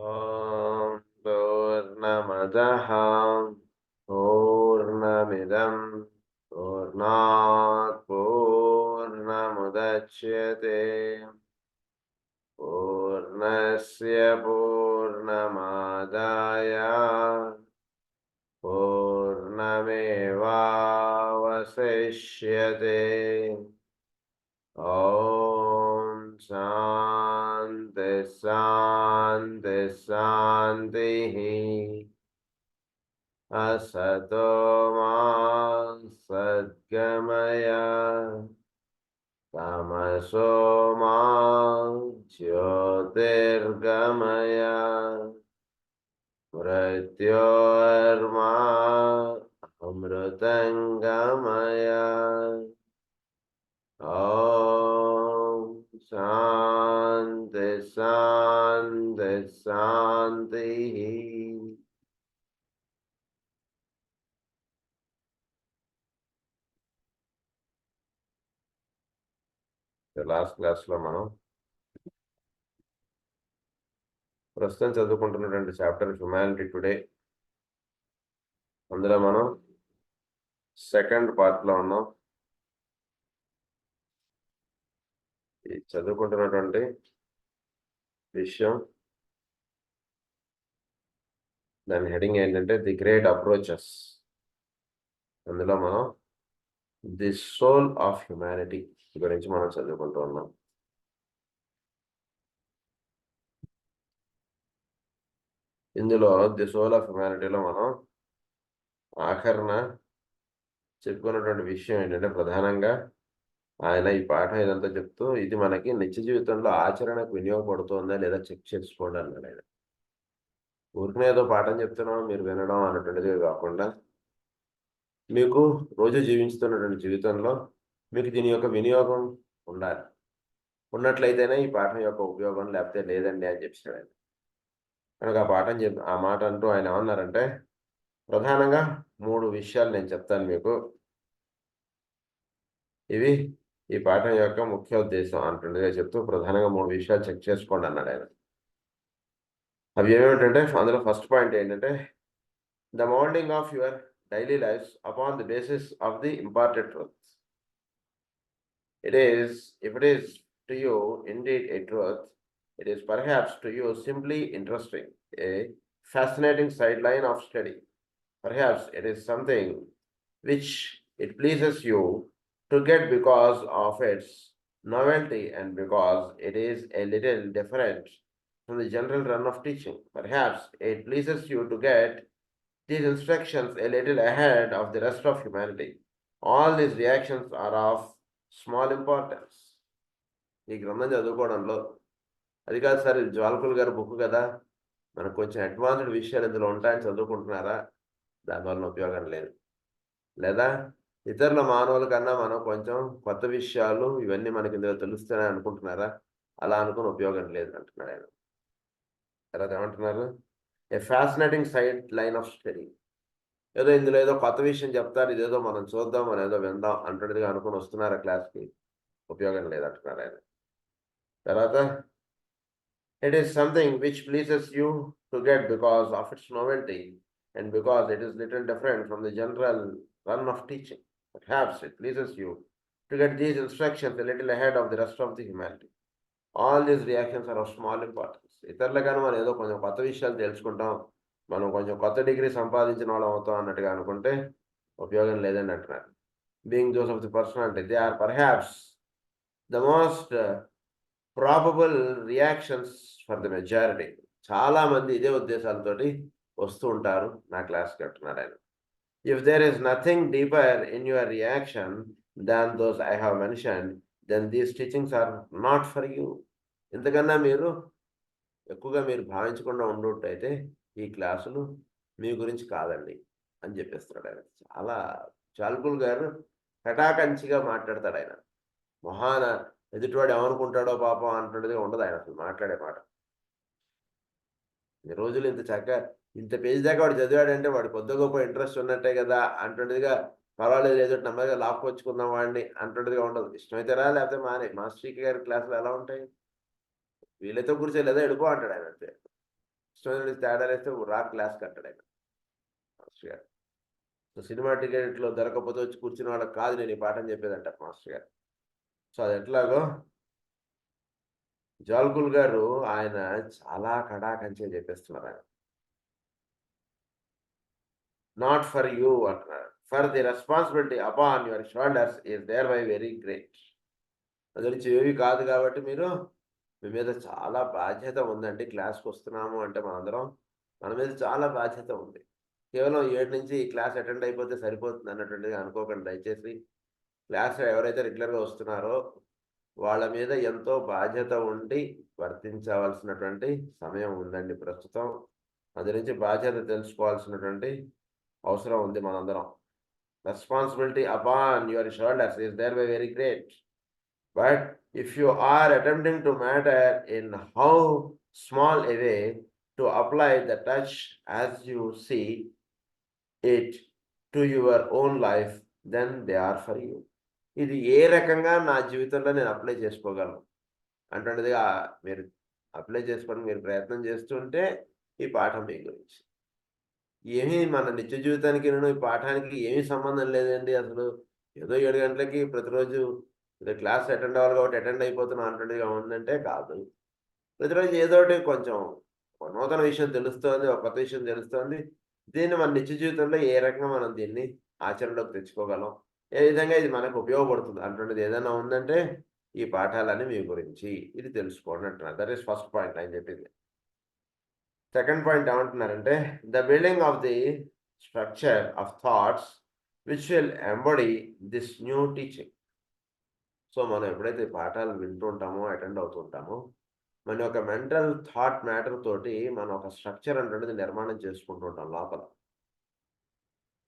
ఓం పూర్ణమదః పూర్ణమిదం పూర్ణాత్ పూర్ణముదచ్యతే పూర్ణస్య పూర్ణమాదాయ పూర్ణమేవావశిష్యతే. ఓం శాంతి శాంతి శాంతి. असतो मा सद्गमय तमसो मा ज्योतिर्गमय मृत्योर्मा अमृतंगमय. ॐ शान्ति शान्ति शान्तिः. లాస్ట్ క్లాస్లో మనం ప్రస్తుతం చదువుకుంటున్నటువంటి చాప్టర్ హ్యుమానిటీ టుడే, అందులో మనం సెకండ్ పార్ట్లో ఉన్నాం. ఈ చదువుకుంటున్నటువంటి విషయం, దాని హెడింగ్ ఏంటంటే ది గ్రేట్ అప్రోచెస్. అందులో మనం ది సోల్ ఆఫ్ హ్యుమానిటీ గురించి మనం చదువుకుంటూ ఉన్నాం. ఇందులో ది సోల్ ఆఫ్ హ్యుమానిటీలో మనం ఆఖరణ చెప్పుకున్నటువంటి విషయం ఏంటంటే, ప్రధానంగా ఆయన ఈ పాఠం ఇదంతా చెప్తూ ఇది మనకి నిత్య జీవితంలో ఆచరణకు వినియోగపడుతుందా లేదా చెక్ చేసుకోండి అన్నాడు ఆయన. ఊరికనే ఏదో పాఠం చెప్తున్నాం మీరు వినడం అన్నటువంటిది కాకుండా, మీకు రోజు జీవిస్తున్నటువంటి జీవితంలో మీకు దీని యొక్క వినియోగం ఉండాలి. ఉన్నట్లయితేనే ఈ పాఠం యొక్క ఉపయోగం, లేకపోతే లేదండి అని చెప్పాడు ఆయన. కనుక ఆ పాఠం ఆ మాట అంటూ ఆయన ఏమన్నారంటే, ప్రధానంగా 3 విషయాలు నేను చెప్తాను మీకు, ఇవి ఈ పాఠం యొక్క ముఖ్య ఉద్దేశం అంటుండగా చెప్తూ ప్రధానంగా 3 విషయాలు చెక్ చేసుకోండి అన్నాడు ఆయన. అవి ఏమిటంటే, అందులో ఫస్ట్ పాయింట్ ఏంటంటే, the moulding of your daily lives upon the basis of the important truths. If it is to you indeed a truth, it is perhaps to you simply interesting, a fascinating sideline of study. Perhaps it is something which it pleases you to get because of its novelty and because it is a little different from the general run of teaching. Perhaps it pleases you to get these instructions a little ahead of the rest of humanity. All these reactions are of small importance. ఈ గ్రంథం చదువుకోవడంలో అది కాదు sir, ఇది జ్వాలకులు గారి book కదా, మనకు కొంచెం advanced విషయాలు ఇందులో ఉంటాయని చదువుకుంటున్నారా? దానివల్ల ఉపయోగం లేదు. లేదా ఇతరుల మానవుల కన్నా మనం కొంచెం కొత్త విషయాలు ఇవన్నీ మనకి ఇందులో తెలుస్తాయని అనుకుంటున్నారా? అలా అనుకుని ఉపయోగం లేదు అంటున్నాడు ఆయన. తర్వాత ఏమంటున్నారు? A fascinating side line of study. ఏదో ఇందులో ఏదో కొత్త విషయం చెప్తారు, ఇదేదో మనం చూద్దాం, మనం ఏదో విందాం అంటున్నదిగా అనుకుని వస్తున్నారా క్లాస్కి? ఉపయోగం లేదంటున్నారు ఆయన. తర్వాత it is something which pleases you to get because of it's novelty and because it is little different from the general run of teaching. Perhaps it pleases you to get these instructions a little ahead of the rest of the humanity. All these reactions are of small importance. ఇతరుల కానీ మనం ఏదో కొంచెం కొత్త విషయాలు తెలుసుకుంటాం, మనం కొంచెం కొత్త డిగ్రీ సంపాదించిన వాళ్ళం అవుతాం అన్నట్టుగా అనుకుంటే ఉపయోగం లేదని అంటున్నారు. Being those of the personality, they are perhaps the most probable reactions for the majority. చాలా మంది ఇదే ఉద్దేశాలతోటి వస్తూ ఉంటారు నా క్లాస్కి అంటున్నారు ఆయన. If there is nothing deeper in your reaction than those I have mentioned, then these teachings are not for you. ఇంతకన్నా మీరు ఎక్కువగా మీరు భావించకుండా ఉండేటైతే ఈ క్లాసులు మీ గురించి కాదండి అని చెప్పేస్తున్నాడు ఆయన. చాలా చాల్కుల్ గారు కటాకంచిగా మాట్లాడతాడు ఆయన. మహాన ఎదుటివాడు ఏమనుకుంటాడో పాపం అంటున్నదిగా ఉండదు ఆయన అసలు మాట్లాడే మాట. ఈ రోజులు ఇంత చక్కగా ఇంత పేజీ దాకా వాడు చదివాడంటే వాడు కొద్ది గొప్ప ఇంట్రెస్ట్ ఉన్నట్టే కదా అంటున్నదిగా, పర్వాలేదు ఏదో నెమ్మదిగా లాక్కొచ్చుకుందాం వాడిని అంటున్నదిగా ఉండదు. ఇష్టమైతే రా, లేకపోతే మానే. మాస్టర్ గారి క్లాసులు ఎలా ఉంటాయి? వీళ్ళతో కూర్చొని లేదా ఎడుకో అంటాడు ఆయన అంతే. ఇష్టమైన తేడా వేస్తే రా క్లాస్ కట్టాడు ఆయన మాస్టర్ గారు. సో సినిమా టికెట్లో దొరకపోతే వచ్చి కూర్చున్న వాళ్ళకి కాదు నేను ఈ పాఠం చెప్పేదంట మాస్టర్ గారు. సో అది ఎట్లాగో జాల్కుల్ గారు ఆయన చాలా కడాకంచే చెప్పేస్తున్నారు ఆయన. నాట్ ఫర్ యూ అంటున్నారు. For the responsibility upon your shoulders is there by very great. అది నుంచి ఏవి కాదు కాబట్టి మీరు మీ మీద చాలా బాధ్యత ఉందండి. క్లాస్కి వస్తున్నాము అంటే మనందరం మన మీద చాలా బాధ్యత ఉంది. కేవలం 7 నుంచి ఈ క్లాస్ అటెండ్ అయిపోతే సరిపోతుంది అన్నటువంటిది అనుకోకండి దయచేసి. క్లాస్ ఎవరైతే రెగ్యులర్గా వస్తున్నారో వాళ్ళ మీద ఎంతో బాధ్యత ఉండి వర్తించవలసినటువంటి సమయం ఉందండి ప్రస్తుతం. అది నుంచి బాధ్యత తెలుసుకోవాల్సినటువంటి అవసరం ఉంది మనందరం. Responsibility upon your shoulders is there by very great. But if you are attempting to matter in how small a way to apply the touch as you see it to your own life, then they are for you. ఇది ఏ రకంగా నా జీవితంలో నేను apply చేసుకోగలను అంటున్నదిగా మీరు apply చేసుకోవడం మీరు ప్రయత్నం చేస్తుంటే ఈ పాఠం మీ గురించి. ఏమీ మన నిత్య జీవితానికి ఈ పాఠానికి ఏమీ సంబంధం లేదండి అసలు. ఏదో 7 గంటలకి ప్రతిరోజు క్లాస్ అటెండ్ అవ్వాలి కాబట్టి అటెండ్ అయిపోతున్నాం అంటున్నదిగా ఉందంటే కాదు. ప్రతిరోజు ఏదో ఒకటి కొంచెం ఒక నూతన విషయం తెలుస్తోంది, ఒక కొత్త విషయం తెలుస్తోంది. దీన్ని మన నిత్య జీవితంలో ఏ రకంగా మనం దీన్ని ఆచరణలోకి తెచ్చుకోగలం, ఏ విధంగా ఇది మనకు ఉపయోగపడుతుంది అంటున్నది ఏదైనా ఉందంటే ఈ పాఠాలన్నీ మీ గురించి. ఇది తెలుసుకోండి అంటున్నారు. దట్ ఈస్ ఫస్ట్ పాయింట్ ఆయన చెప్పింది. సెకండ్ పాయింట్ ఏమంటున్నారంటే the building of the structure of thoughts which will embody this new teaching. So మనం ఎప్పుడైతే పాఠాలు వింటూ ఉంటామో అటెండ్ అవుతుంటామో మన యొక్క మెంటల్ థాట్ మ్యాటర్ తోటి మనం ఒక స్ట్రక్చర్ అంటే నిర్మాణం చేసుకుంటూ ఉంటాం లోపల.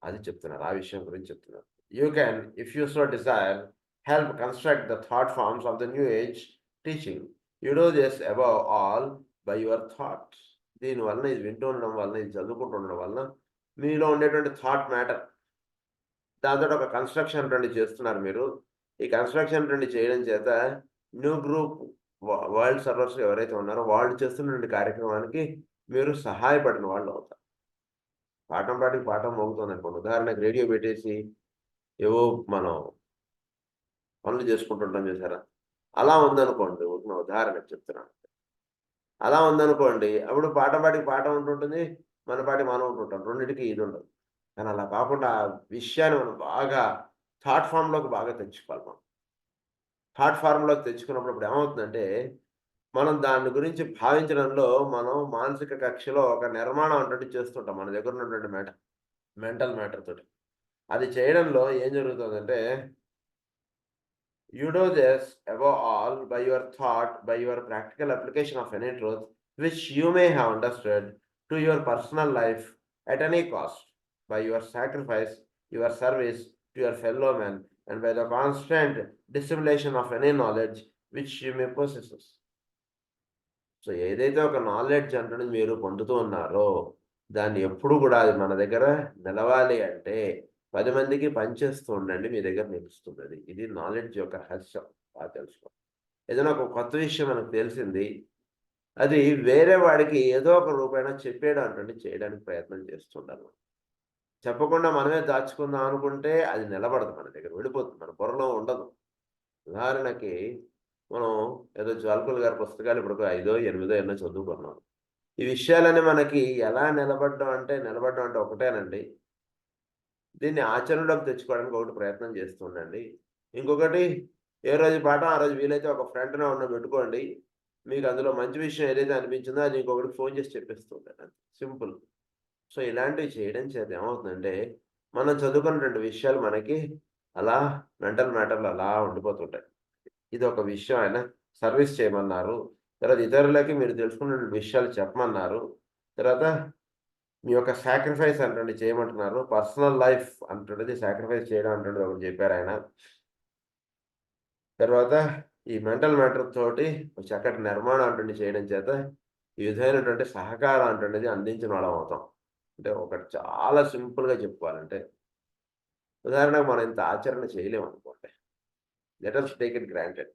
అది చెప్తున్నారు, ఆ విషయం గురించి చెప్తున్నారు. You can if you so desire help construct the thought forms of the new age teaching. You do this above all by your thoughts. దీనివల్ల ఇది వింటూ ఉండడం వల్ల ఇది చదువుకుంటూ ఉండడం వల్ల మీలో ఉండేటువంటి థాట్ మ్యాటర్ దాంతో ఒక కన్స్ట్రక్షన్ అటువంటి చేస్తున్నారు మీరు. ఈ కన్స్ట్రక్షన్ అటువంటి చేయడం చేత న్యూ గ్రూప్ వరల్డ్ సర్వర్స్ ఎవరైతే ఉన్నారో వాళ్ళు చేస్తున్నటువంటి కార్యక్రమానికి మీరు సహాయపడిన వాళ్ళు అవుతారు. పాఠం పాటికి పాఠం మోగుతుంది అనుకోండి. ఉదాహరణకు రేడియో పెట్టేసి ఏవో మనం పనులు చేసుకుంటుంటాం చూసారా, అలా ఉందనుకోండి. ఉదాహరణకు చెప్తున్నాను. అలా ఉందనుకోండి అప్పుడు పాఠం పాటికి పాఠం ఉంటుంటుంది, మన పాటికి మనం ఉంటుంటాం. రెండింటికి ఇది ఉండదు. కానీ అలా కాకుండా ఆ విషయాన్ని మనం బాగా థాట్ ఫామ్లోకి బాగా తెచ్చుకోవాలి. మనం థాట్ ఫార్మ్లోకి తెచ్చుకున్నప్పుడు ఇప్పుడు ఏమవుతుందంటే మనం దాని గురించి భావించడంలో మనం మానసిక కక్షలో ఒక నిర్మాణం అన్నట్టు చేస్తుంటాం మన దగ్గర ఉన్నటువంటి మెంటల్ మ్యాటర్ తోటి. అది చేయడంలో ఏం జరుగుతుందంటే you do this above all by your thought, by your practical application of any truth which you may have understood to your personal life at any cost, by your sacrifice, your service to your fellow men, and by the constant dissimulation of any knowledge which you may possess. So ఏదైతే ఒక knowledge అంటే మీరు పొందుతూ ఉన్నారో దాన్ని ఎప్పుడు కూడా అది మన దగ్గర నిలవాలి అంటే 10 మందికి పనిచేస్తూ ఉండండి, మీ దగ్గర నిలుస్తుంది. అది ఇది నాలెడ్జ్ యొక్క రహస్యం. బాగా తెలుసుకో. ఏదైనా ఒక కొత్త విషయం మనకు తెలిసింది, అది వేరే వాడికి ఏదో ఒక రూపైనా చెప్పేయడం అంటే చేయడానికి ప్రయత్నం చేస్తుండాలి. చెప్పకుండా మనమే దాచుకుందాం అనుకుంటే అది నిలబడదు, మన దగ్గర వెళ్ళిపోతుంది, మన బుర్రలో ఉండదు. ఉదాహరణకి మనం ఏదో జాల్కుల్ గారి పుస్తకాలు ఇప్పుడు 5దో 8దో ఎన్నో చదువుకున్నాం. ఈ విషయాలన్నీ మనకి ఎలా నిలబడడం అంటే ఒకటేనండి, దీన్ని ఆచరణలోకి తెచ్చుకోవడానికి ఒకటి ప్రయత్నం చేస్తూ ఉండండి. ఇంకొకటి ఏ రోజు పాఠం ఆ రోజు వీలైతే ఒక ఫ్రెండ్‌నో ఎవరినో పెట్టుకోండి. మీకు అందులో మంచి విషయం ఏదైతే అనిపించిందో అది ఇంకొకరికి ఫోన్ చేసి చెప్పేస్తూ ఉండండి. అంతే సింపుల్. సో ఇలాంటివి చేయడం చేత ఏమవుతుందంటే మనం చదువుకున్నటువంటి విషయాలు మనకి అలా మెంటల్ మ్యాటర్‌లో అలా ఉండిపోతుంటాయి. ఇది ఒక విషయం ఆయన సర్వీస్ చేయమన్నారు. తర్వాత ఇతరులకి మీరు తెలుసుకున్న విషయాలు చెప్పమన్నారు. తర్వాత మీ యొక్క సాక్రిఫైస్ అంటుండి చేయమంటున్నారు. పర్సనల్ లైఫ్ అంటున్నది సాక్రిఫైస్ చేయడం అంటున్నది ఒకటి చెప్పారాయన. తర్వాత ఈ మెంటల్ మ్యాటర్ తోటి ఒక చక్కటి నిర్మాణం అంటుండి చేయడం చేత ఈ విధమైనటువంటి సహకారం అంటున్నది అందించిన వాళ్ళం అవుతాం. అంటే ఒకటి చాలా సింపుల్‌గా చెప్పుకోవాలంటే ఉదాహరణకు మనం ఇంత ఆచరణ చేయలేము అనుకోండి. Let us take it granted.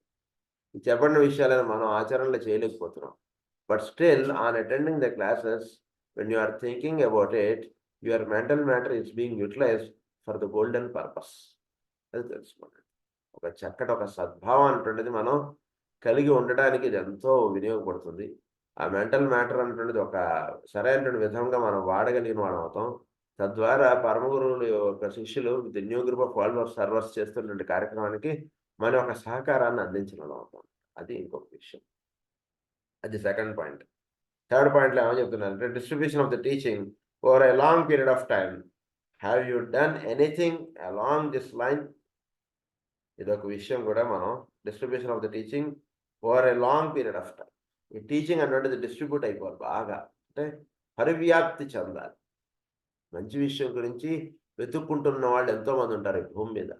ఈ చెప్పబడిన విషయాలను మనం ఆచరణలో చేయలేకపోతున్నాం. But still, on attending the classes, when you are thinking about it, your mental matter is being utilized for the golden purpose. అది తెలుసుకోండి. ఒక చక్కటి ఒక సద్భావం అనేటువంటిది మనం కలిగి ఉండడానికి ఇది ఎంతో వినియోగపడుతుంది. ఆ మెంటల్ మ్యాటర్ అనేటువంటిది ఒక సరైనటువంటి విధంగా మనం వాడగలిగిన వాళ్ళం అవుతాం. తద్వారా పరమ గురువుల యొక్క శిష్యులు the new group of world of servers చేస్తున్నటువంటి కార్యక్రమానికి మన యొక్క సహకారాన్ని అందించిన వాళ్ళం అవుతాం. అది ఇంకొక విషయం. అది సెకండ్ పాయింట్. థర్డ్ పాయింట్లో ఏమని చెప్తున్నారంటే distribution of the teaching over a long period of time. Have you done anything along this line? ఇదొక విషయం కూడా మనం distribution of the teaching over a long period of time. ఈ టీచింగ్ అనేది distribute అయిపోవాలి బాగా, అంటే పరివ్యాప్తి చెందాలి. మంచి విషయం గురించి వెతుక్కుంటున్న వాళ్ళు ఎంతోమంది ఉంటారు ఈ భూమి మీద.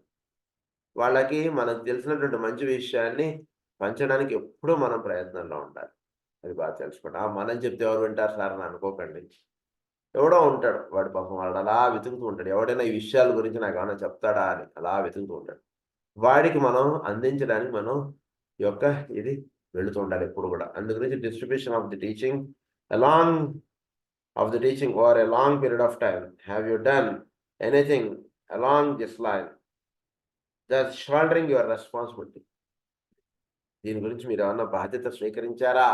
వాళ్ళకి మనకు తెలిసినటువంటి మంచి విషయాన్ని పంచడానికి ఎప్పుడూ మనం ప్రయత్నంలో ఉండాలి. అది బాగా తెలుసుకోండి. మనం చెప్తే ఎవరు వింటారు సార్ అని అనుకోకండి. ఎవడో ఉంటాడు, వాడు పాపం వాడు అలా వెతుకుతూ ఉంటాడు. ఎవడైనా ఈ విషయాల గురించి నాకు ఏమైనా చెప్తాడా అని అలా వెతుకుతూ ఉంటాడు. వాడికి మనం అందించడానికి మనం యొక్క ఇది వెళుతూ ఉండాలి ఎప్పుడు కూడా. అందు గురించి distribution of the teaching along of the teaching over a long period of time. Have you done anything along this line? That's soldering your responsibility. దీని గురించి మీరు ఏమన్నా బాధ్యత స్వీకరించారా?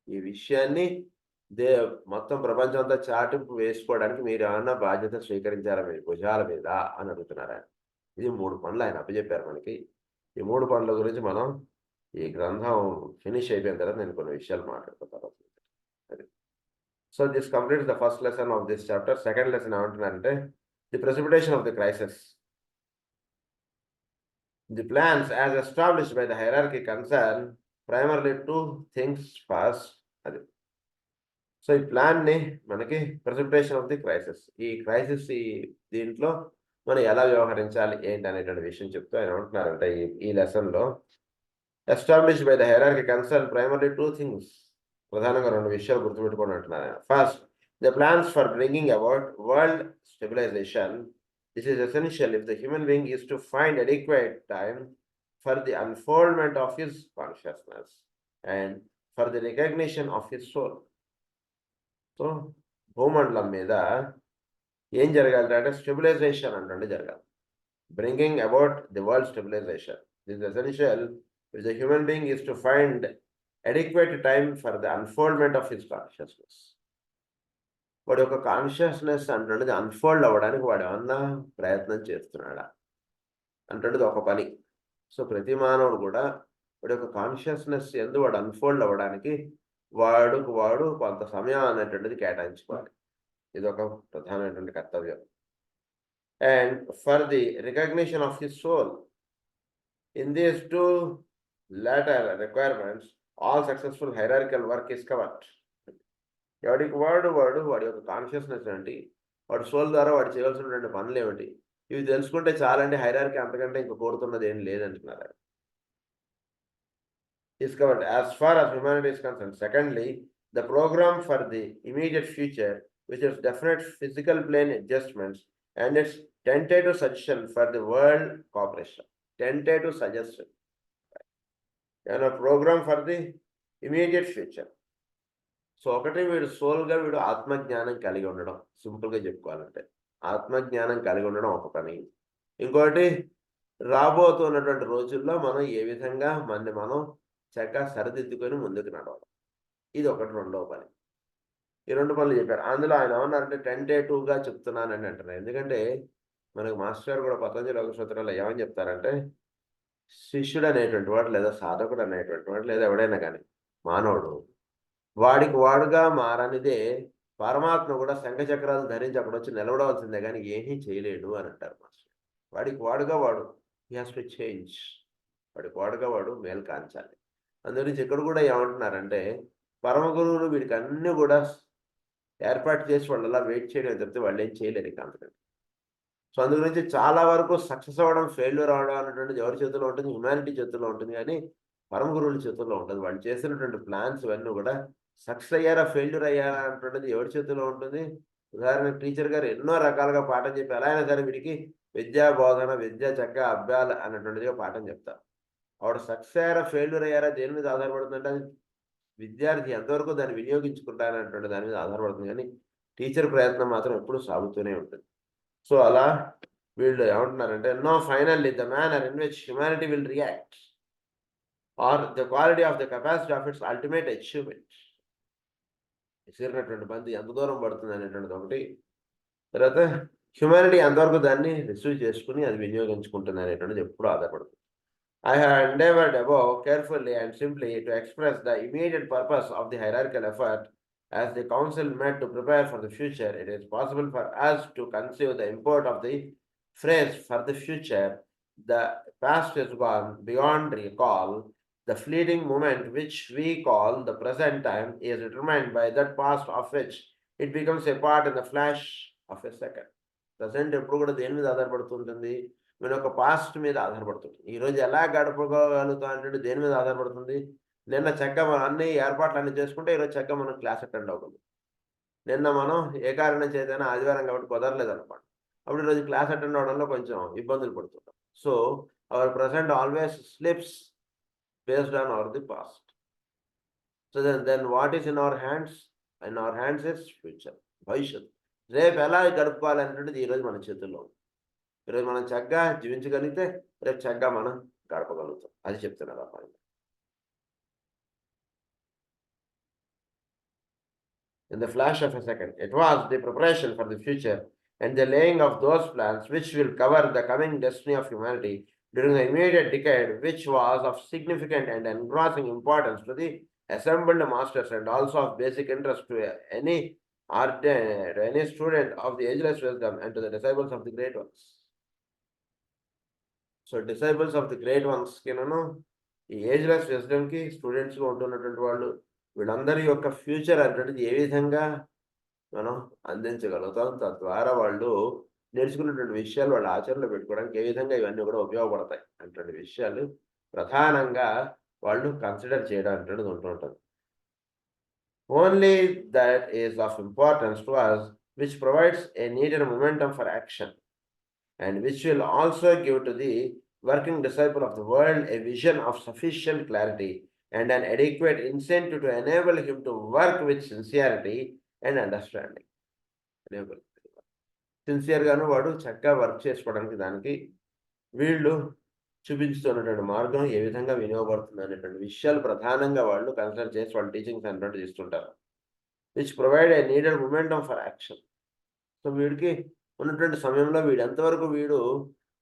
ఈ విషయాన్ని మొత్తం ప్రపంచం అంతా చాటింపు వేసుకోవడానికి మీరు ఏమన్నా బాధ్యత స్వీకరించారా మీ భుజాల మీద అని అడుగుతున్నారు ఆయన. ఇది 3 పనులు ఆయన అప్పచెప్పారు మనకి. ఈ 3 పనుల గురించి మనం ఈ గ్రంథం ఫినిష్ అయిపోయిన తర్వాత నేను కొన్ని విషయాలు మాట్లాడుతాను. So this completes the first lesson of this chapter. Second lesson ఏమంటున్నారంటే the precipitation of the crisis. The plans as established by the hierarchy concern primarily 2 things first. అది సో ఈ ప్లాన్ని మనకి ప్రెసిపిటేషన్ ఆఫ్ ది క్రైసిస్, ఈ crisis దీంట్లో మనం ఎలా వ్యవహరించాలి ఏంటి అనేటువంటి విషయం చెప్తూ ఆయన ఏమంటున్నారంటే ఈ లెసన్లో established by the hierarchy concern primarily 2 things, ప్రధానంగా 2 విషయాలు గుర్తుపెట్టుకోండి అంటున్నారు ఆయన. First, the plans for bringing about world stabilisation. This is essential if the human being is to find adequate time for the unfoldment of his consciousness and for the recognition of his soul. So భూమండలం మీద ఏం జరగాలి అంటే stabilization అంటే జరగాలి. Bringing about the world stabilization. This is essential if the human being is to find adequate time for the unfoldment of his consciousness. వాడి యొక్క consciousness అంటున్నది అన్ఫోల్డ్ అవ్వడానికి వాడు ఏమన్నా ప్రయత్నం చేస్తున్నాడా అంటున్నది ఒక పని. సో ప్రతి మానవుడు కూడా వాడి యొక్క కాన్షియస్నెస్ ఎందు వాడు అన్ఫోల్డ్ అవ్వడానికి వాడు కొంత సమయం అనేటువంటిది కేటాయించుకోవాలి. ఇది ఒక ప్రధానమైనటువంటి కర్తవ్యం. And for the recognition of his soul. In these 2 latter requirements all successful hierarchical work is covered. ఎవడికి వాడి యొక్క కాన్షియస్నెస్ ఏంటి, వాడి సోల్ ద్వారా వాడు చేయవలసినటువంటి పనులు ఏమిటి, ఇవి తెలుసుకుంటే చాలండి. హైరార్కీ అంతకంటే ఇంక కోరుతున్నది ఏం లేదంటున్నారు. is covered as far as humanity is concerned. Secondly, the program for the immediate future, which is definite physical plane adjustments and its tentative suggestion for the world cooperation. Tentative suggestion. And a program for the immediate future. So ఒకటి వీడు సోల్గా వీడు ఆత్మజ్ఞానం కలిగి ఉండడం, సింపుల్గా చెప్పుకోవాలంటే ఆత్మజ్ఞానం కలిగి ఉండడం ఒక పని. ఇంకోటి రాబోతున్నటువంటి రోజుల్లో మనం ఏ విధంగా మనం చక్కగా సరిదిద్దుకొని ముందుకు నడవడం, ఇది ఒకటి. రెండవ పని. ఈ 2 పనులు చెప్పారు. అందులో ఆయన ఏమన్నారంటే టెంటేటివ్గా చెప్తున్నానని అంటున్నారు. ఎందుకంటే మనకు మాస్టర్ గారు కూడా పతంజలి యోగ సూత్రాల్లో ఏమని చెప్తారంటే శిష్యుడు అనేటువంటి వాడు లేదా సాధకుడు అనేటువంటి వాడు లేదా ఎవడైనా కానీ మానవుడు వాడికి వాడుగా మారనిదే పరమాత్మ కూడా శంఖచక్రాలు ధరించి అక్కడ వచ్చి నిలబడవలసిందే కానీ ఏమీ చేయలేడు అని అంటారు మాస్టర్. వాడికి వాడుగా వాడు హీ హాస్ టు చేంజ్. వాడికి వాడుగా వాడు మేలు కాంచాలి. అందుగురించి ఇక్కడ కూడా ఏమంటున్నారంటే పరమ గురువులు వీడికి అన్నీ కూడా ఏర్పాటు చేసి వాళ్ళు అలా వెయిట్ చేయడం తప్పితే వాళ్ళు ఏం చేయలేరు ఇక అంతకంటే. సో అందు గురించి చాలా వరకు సక్సెస్ అవ్వడం, ఫెయిల్యూర్ అవ్వడం అనేటువంటిది ఎవరి చేతుల్లో ఉంటుంది? హ్యుమానిటీ చేతుల్లో ఉంటుంది, కానీ పరమ గురువుల చేతుల్లో ఉంటుంది. వాళ్ళు చేసినటువంటి ప్లాన్స్ ఇవన్నీ కూడా సక్సెస్ అయ్యారా ఫెయిల్యూర్ అయ్యారా అంటున్నది ఎవరి చేతుల్లో ఉంటుంది? ఉదాహరణకు టీచర్ గారు ఎన్నో రకాలుగా పాఠం చెప్పి ఎలా అయినా సరే వీడికి విద్యా బోధన, విద్యా చక్కగా అభ్యాలు అన్నటువంటిదిగా పాఠం చెప్తారు. ఆవిడ సక్సెస్ అయ్యారా ఫెయిల్యూర్ అయ్యారా దేని మీద ఆధారపడుతుందంటే అది విద్యార్థి ఎంతవరకు దాన్ని వినియోగించుకుంటారనేటువంటి దాని మీద ఆధారపడుతుంది కానీ టీచర్ ప్రయత్నం మాత్రం ఎప్పుడూ సాగుతూనే ఉంటుంది. సో అలా వీళ్ళు ఏమంటున్నారంటే no finally the manner in which humanity will react or the quality of the capacity of its ultimate achievement. విసిరినటువంటి బంతి ఎంత దూరం పడుతుంది అనేటువంటిది ఒకటి, తర్వాత హ్యుమానిటీ ఎంతవరకు దాన్ని రిసీవ్ చేసుకుని అది వినియోగించుకుంటుంది అనేటువంటిది ఎప్పుడూ ఆధారపడుతుంది. I have endeavored above carefully and simply to express the immediate purpose of the hierarchical effort as the council met to prepare for the future. It is possible for us to conceive the import of the phrase for the future. The past is gone beyond recall. The fleeting moment which we call the present time is determined by that past of which it becomes a part in the flash of a second. Present ఎప్పుడు కూడా దేని మీద ఆధారపడుతుంటుంది? మన ఒక past మీద ఆధారపడుతుంది. ఈరోజు ఎలా గడపగలుగుతాం అంటే దేని మీద ఆధారపడుతుంది? నిన్న చక్కగా మనం అన్ని ఏర్పాట్లన్నీ చేసుకుంటే ఈరోజు చక్కగా మనం క్లాస్ అటెండ్ అవ్వగలం. నిన్న మనం ఏ కారణం చేతైనా ఆదివారం కాబట్టి కుదరలేదనుకోండి, అప్పుడు ఈరోజు క్లాస్ అటెండ్ అవ్వడంలో కొంచెం ఇబ్బందులు పడుతుంటాం. So our present always slips based on our the past. So then what is in our hands? In our hands is future, భవిష్యత్తు. రేపు ఎలా గడుపుకోవాలనేటువంటిది ఈరోజు మన చేతుల్లో ఉంది. ఈరోజు మనం చక్కగా జీవించగలిగితే రేపు చక్కగా మనం గడపగలుగుతాం. అది చెప్తున్నారు ఆ point. In the flash of a second, it was the preparation for the future and the laying of those plans which will cover the coming destiny of humanity during the immediate decade, which was of significant and engrossing importance to the assembled masters and also of basic interest to any any student of the ageless wisdom and to the disciples of the great ones. So disciples of the great వన్స్కి ఈ ageless విజ్డమ్కి స్టూడెంట్స్గా ఉంటున్నటువంటి వాళ్ళు వీళ్ళందరి యొక్క future అనేటువంటిది ఏ విధంగా మనం అందించగలుగుతాం, తద్వారా వాళ్ళు నేర్చుకున్నటువంటి విషయాలు వాళ్ళ ఆచరణలో పెట్టుకోవడానికి ఏ విధంగా ఇవన్నీ కూడా ఉపయోగపడతాయి అటువంటి విషయాలు ప్రధానంగా వాళ్ళు కన్సిడర్ చేయడం అనేటువంటిది ఉంటుంటుంది. Only that is of importance to us which provides a needed momentum for action and which will also give to the working disciple of the world a vision of sufficient clarity and an adequate incentive to enable him to work with sincerity and understanding. సిన్సియర్గాను వాడు చక్కగా work చేసుకోవడానికి దానికి వీళ్ళు చూపించుతున్నటువంటి మార్గం ఏ విధంగా వినియోగపడుతుంది అనేటువంటి విషయాలు ప్రధానంగా వాళ్ళు కన్సిడర్ చేసి వాళ్ళు టీచింగ్స్ అనేటువంటి ఇస్తుంటారు. Which provide a needed momentum for action. So వీడికి ఉన్నటువంటి సమయంలో వీడు ఎంతవరకు వీడు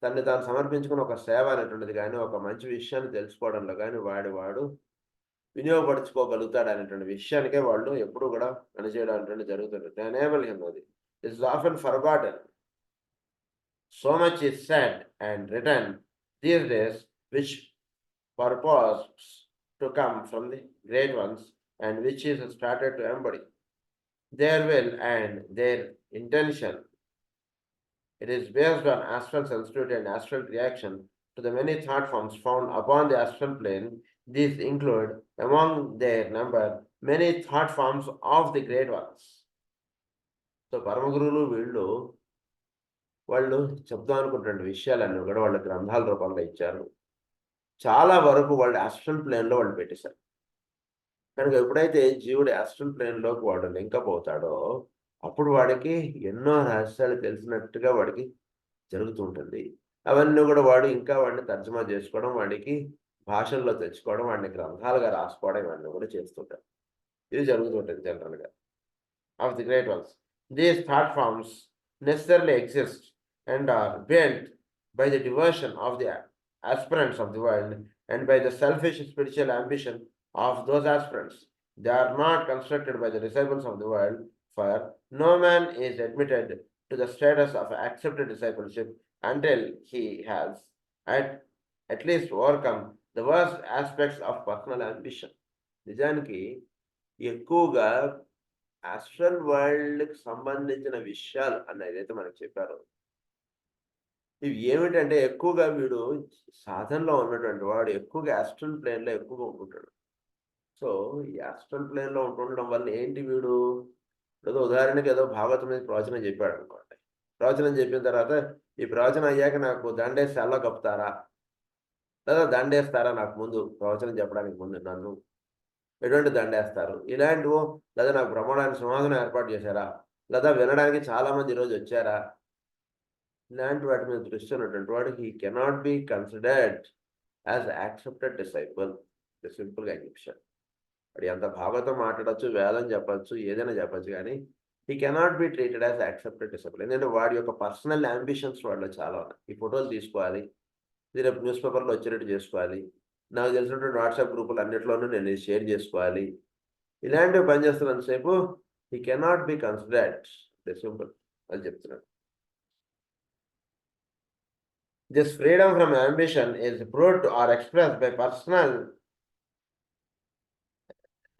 తనని తాను సమర్పించుకుని ఒక సేవ అనేటువంటిది కానీ ఒక మంచి విషయాన్ని తెలుసుకోవడంలో కానీ వాడు వినియోగపరచుకోగలుగుతాడు అనేటువంటి విషయానికే వాళ్ళు ఎప్పుడు కూడా పనిచేయడం అనేటువంటి జరుగుతుంది. ఎనేబుల్ హిమ్ అది is often forgotten. So much is said and written these days which purpose to come from the great ones and which is started to embody their will and their intention. It is based on astral sensitivity and astral reaction to the many thought forms found upon the astral plane. These include, among their number, many thought forms of the great ones. So, పరమగురువులు వాళ్ళు చెప్దాం అనుకుంటున్న విషయాలన్నీ కూడా వాళ్ళ గ్రంథాల రూపంలో ఇచ్చారు. చాలా వరకు వాళ్ళు ఆస్ట్రల్ ప్లేన్లో వాళ్ళు పెట్టేశారు. కనుక ఎప్పుడైతే జీవుడు ఆస్ట్రల్ ప్లేన్లోకి వాడు లింకప్ అవుతాడో అప్పుడు వాడికి ఎన్నో రహస్యాలు తెలిసినట్టుగా వాడికి జరుగుతుంటుంది. అవన్నీ కూడా వాడు ఇంకా వాడిని తర్జుమా చేసుకోవడం, వాడికి భాషల్లో తెచ్చుకోవడం, వాడిని గ్రంథాలుగా రాసుకోవడం ఇవన్నీ కూడా చేస్తుంటారు. ఇది జరుగుతుంటుంది జనరల్గా of the great ones. These thought forms necessarily exist and are built by the devotion of the aspirants of the world and by the selfish spiritual ambition of those aspirants. They are not constructed by the disciples of the world, for no man is admitted to the status of accepted discipleship until he has at least overcome the worst aspects of personal ambition. నిజానికి ఎక్కువగా astral వరల్డ్కి సంబంధించిన విషయాలు అన్నదైతే మనకు చెప్పారు. ఇవి ఏమిటంటే ఎక్కువగా వీడు సాధనలో ఉన్నటువంటి వాడు ఎక్కువగా ఆస్ట్రల్ ప్లేన్లో ఎక్కువగా ఉంటుంటాడు. సో ఈ ఆస్ట్రల్ ప్లేన్లో ఉంటుండడం వల్ల ఏంటి వీడు ఏదో ఉదాహరణకి ఏదో భాగవతం మీద ప్రవచనం చెప్పాడు అనుకోండి. ప్రవచనం చెప్పిన తర్వాత ఈ ప్రవచనం అయ్యాక నాకు దండేసి సెల్ల కప్పుతారా లేదా దండేస్తారా నాకు ముందు ప్రవచనం చెప్పడానికి ముందు నన్ను ఎటువంటి దండేస్తారు ఇలాంటివో, లేదా నాకు బ్రహ్మాండానికి సింహాసనం ఏర్పాటు చేశారా, లేదా వినడానికి చాలా మంది ఈరోజు వచ్చారా, ఇలాంటి వాటి మీద దృష్టి ఉన్నటువంటి వాడు he cannot be considered as accepted disciple. సింపుల్గా చెప్పాను. వాడు ఎంత భాగవతం మాట్లాడచ్చు, వేదం చెప్పచ్చు, ఏదైనా చెప్పచ్చు, కానీ he cannot be treated as accepted disciple. ఎందుకంటే వాడి యొక్క పర్సనల్ అంబిషన్స్ వాడిలో చాలా ఉన్నాయి. ఈ ఫోటోలు తీసుకోవాలి, ఇది రేపు న్యూస్ పేపర్లో వచ్చేటట్టు చేసుకోవాలి, నాకు తెలిసినటువంటి వాట్సాప్ గ్రూపులు అన్నింటిలోనూ నేను షేర్ చేసుకోవాలి, ఇలాంటివి పనిచేస్తున్నంతసేపు he cannot be considered simple అని చెప్తున్నాడు. This freedom from ambition is proved or expressed by personal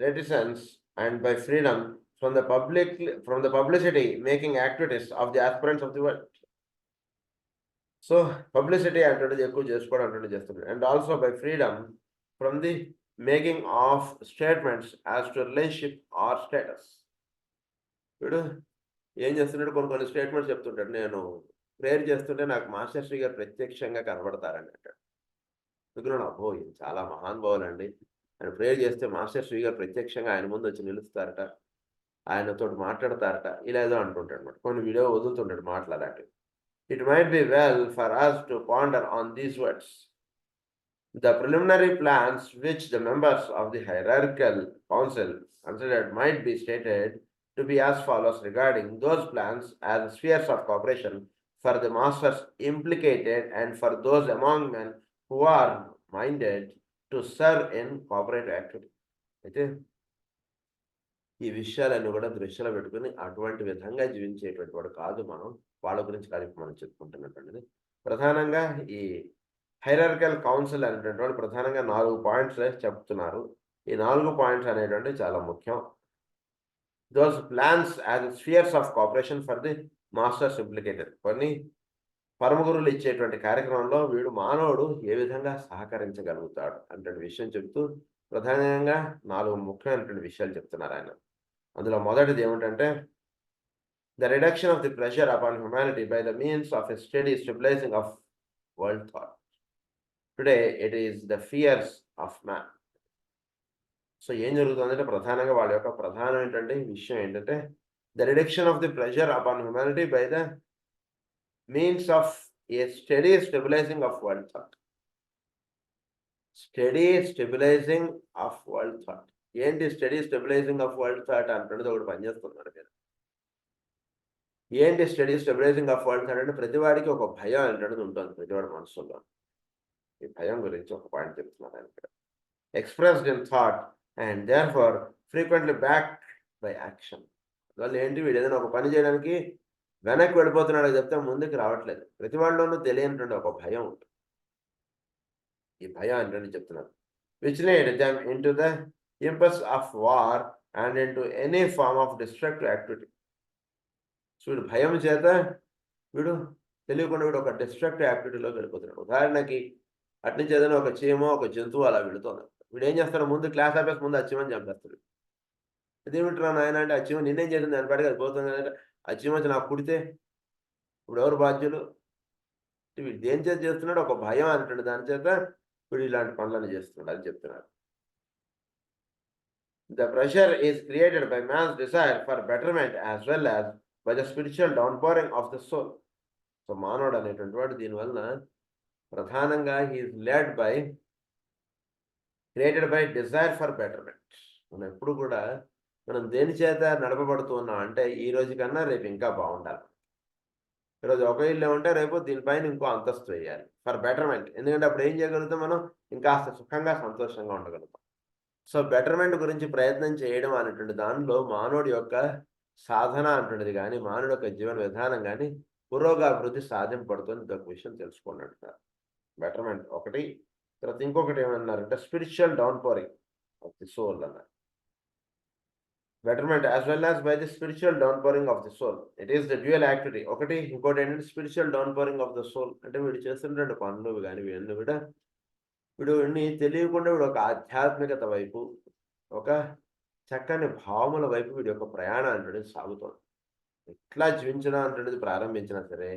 reticence and by freedom from the publicity making activities of the aspirants of the world. So publicity అంటుండేది ఎక్కువ చేసుకోవడం అంటుండే చేస్తున్నాడు. And also by freedom from the making of statements as to relationship or status. వీడు ఏం చేస్తున్నాడు, కొన్ని statements చెప్తుంటాడు. నేను ప్రేయర్ చేస్తుంటే నాకు మాస్టర్ శ్రీ గారు ప్రత్యక్షంగా కనబడతారని అంటాడు. అనుకున్నాను, అబ్బో ఇది చాలా మహానుభావులండి, ఆయన ప్రేయర్ చేస్తే మాస్టర్ శ్రీ గారు ప్రత్యక్షంగా ఆయన ముందు వచ్చి నిలుస్తారట, ఆయనతో మాట్లాడతారట, ఇలా ఏదో అంటుంటాడు అనమాట. కొన్ని video వదులుతుంటాడు మాట్లాడాలంటివి. It might be well for us to ponder on these words. The preliminary plans which the members of the hierarchical council considered might be stated to be as follows regarding those plans as spheres of cooperation for the masters implicated and for those among men who are minded to serve in cooperative activity. అయితే ఈ విషయాలన్నీ కూడా దృష్టిలో పెట్టుకుని అటువంటి విధంగా జీవించేటువంటి వాడు కాదు మనం, వాళ్ళ గురించి కాదు మనం చెప్పుకుంటున్నటువంటిది. ప్రధానంగా ఈ హైరార్కికల్ కౌన్సిల్ అనేటువంటి వాళ్ళు ప్రధానంగా 4 పాయింట్స్ చెప్తున్నారు. ఈ 4 పాయింట్స్ అనేటువంటి చాలా ముఖ్యం. Those plans as spheres of cooperation for the masters implicated. కొన్ని పరమగురువులు ఇచ్చేటువంటి కార్యక్రమంలో వీడు మానవుడు ఏ విధంగా సహకరించగలుగుతాడు అంటే విషయం చెప్తూ ప్రధానంగా 4 ముఖ్యమైనటువంటి విషయాలు చెప్తున్నారు ఆయన. అందులో మొదటిది ఏమిటంటే the reduction of the pressure upon humanity by the means of a steady stabilising of world thought. Today it is the fears of man. So ఏం జరుగుతుందంటే ప్రధానంగా వాళ్ళ యొక్క ప్రధానమైనటువంటి విషయం ఏంటంటే the reduction of the pressure upon humanity by the means of a steady stabilising of world thought. Steady stabilising of world thought. ఏంటి steady stabilising of world thought అంటున్నది ఒకటి పనిచేస్తున్నారు మీరు. ఏంటి steady stabilising of world thought అంటే ప్రతివాడికి ఒక భయం అంటున్నది ఉంటుంది ప్రతివాడి మనసులో. ఈ భయం గురించి ఒక పాయింట్ చెప్తున్నారు ఆయన ఇక్కడ. Expressed in thought and there far frequently back by action. అందువల్ల ఏంటి వీడు ఏదైనా ఒక పని చేయడానికి వెనక్కి వెళ్ళిపోతున్నాడు చెప్తే ముందుకు రావట్లేదు. ప్రతి వాళ్ళలోనూ తెలియనటువంటి ఒక భయం ఉంటుంది. ఈ భయం అంటే చెప్తున్నారు. Which led them into the impulse of war and into any form of destructive activity. So వీడు భయం చేత వీడు తెలియకుండా వీడు ఒక డిస్ట్రక్టివ్ యాక్టివిటీలోకి వెళ్ళిపోతున్నాడు. ఉదాహరణకి అట్నుంచి ఏదైనా ఒక చీమో ఒక జంతువు అలా వెళుతుంది. వీడు ఏం చేస్తాడు, ముందు క్లాస్ ఆపేసి ముందు ఆ చీమని చంపేస్తాడు. ఇదేమిట్రా నాయన అంటే ఆ చీమ నిన్నేం చేసింది దాని పాటికి అది పోతుంది అంటే ఆ చీమ వచ్చి నాకు కుడితే ఇప్పుడు ఎవరు బాధ్యులు? వీడు దేని చేత చేస్తున్నాడు, ఒక భయం అంటాడు, దాని చేత వీడు ఇలాంటి పనులను చేస్తున్నాడు అని చెప్తున్నారు. The pressure is created by man's desire for betterment as well as by the spiritual downpouring of the soul. So మానవుడు అనేటువంటి వాడు దీనివలన ప్రధానంగా he is led by created by desire for betterment. మనం ఎప్పుడు కూడా మనం దేని చేత నడపబడుతూ ఉన్నాం అంటే ఈ రోజు కన్నా రేపు ఇంకా బాగుండాలి. ఈరోజు ఒక ఇల్లు ఉంటే రేపు దీనిపైన ఇంకో అంతస్తు వేయాలి ఫర్ బెటర్మెంట్. ఎందుకంటే అప్పుడు ఏం చేయగలుగుతాం, మనం ఇంకా సుఖంగా సంతోషంగా ఉండగలుగుతాం. సో బెటర్మెంట్ గురించి ప్రయత్నం చేయడం అనేటువంటి దానిలో మానవుడి యొక్క సాధన అంటున్నది కానీ మానవుడి యొక్క జీవన విధానం కానీ పురోగాభివృద్ధి సాధింపబడుతుంది. ఒక విషయం తెలుసుకోండి అంటున్నారు. బెటర్మెంట్ ఒకటి, తర్వాత ఇంకొకటి ఏమన్నారంటే spiritual down pouring of the soul అన్నారు. Betterment as well as by the spiritual down pouring of the soul. It is the dual activity. ఒకటి, ఇంకోటి ఏంటంటే spiritual down pouring of the soul. అంటే వీడు చేస్తున్నటువంటి పనులు కానీ వీళ్ళు కూడా వీడిని తెలియకుండా వీడు ఒక ఆధ్యాత్మికత వైపు, ఒక చక్కని భావముల వైపు వీడి యొక్క ప్రయాణం అనేది సాగుతుంది. ఎట్లా జీవించడం అనేది ప్రారంభించినా సరే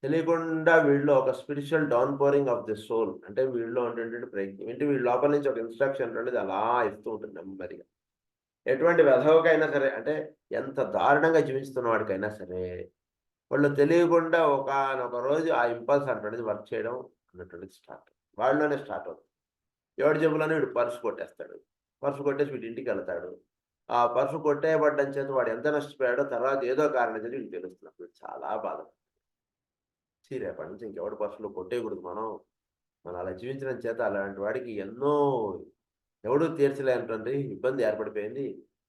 తెలియకుండా వీళ్ళలో ఒక spiritual down pouring of the soul, అంటే వీళ్ళలో ఉండేటువంటి ప్రయత్నం ఏంటి, వీళ్ళ లోపల నుంచి ఒక ఇన్స్ట్రక్షన్ అనేది అలా ఇస్తూ ఉంటుంది నెమ్మదిగా. ఎటువంటి వెధవకైనా సరే, అంటే ఎంత దారుణంగా జీవిస్తున్న వాడికైనా సరే, వాళ్ళు తెలియకుండా ఒకానొక రోజు ఆ ఇంపల్స్ అటువంటిది వర్క్ చేయడం అన్నటువంటిది వాళ్ళలోనే స్టార్ట్ అవుతుంది. ఎవడి జేబులోనే వీడు పర్స్ కొట్టేస్తాడు. పర్స్ కొట్టేసి వీడి ఇంటికెళ్తాడు. ఆ పర్స్ కొట్టేయబడ్డం చేత వాడు ఎంత నష్టపోయాడో తర్వాత ఏదో కారణం చేత వీడికి తెలుస్తుంది. అప్పుడు చాలా బాధ. రేపటి నుంచి ఇంకెవడి పర్సులు కొట్టేయకూడదు మనం. మనం అలా జీవించడం చేత అలాంటి వాడికి ఎన్నో ఎవడూ తీర్చలేనటువంటి ఇబ్బంది ఏర్పడిపోయింది.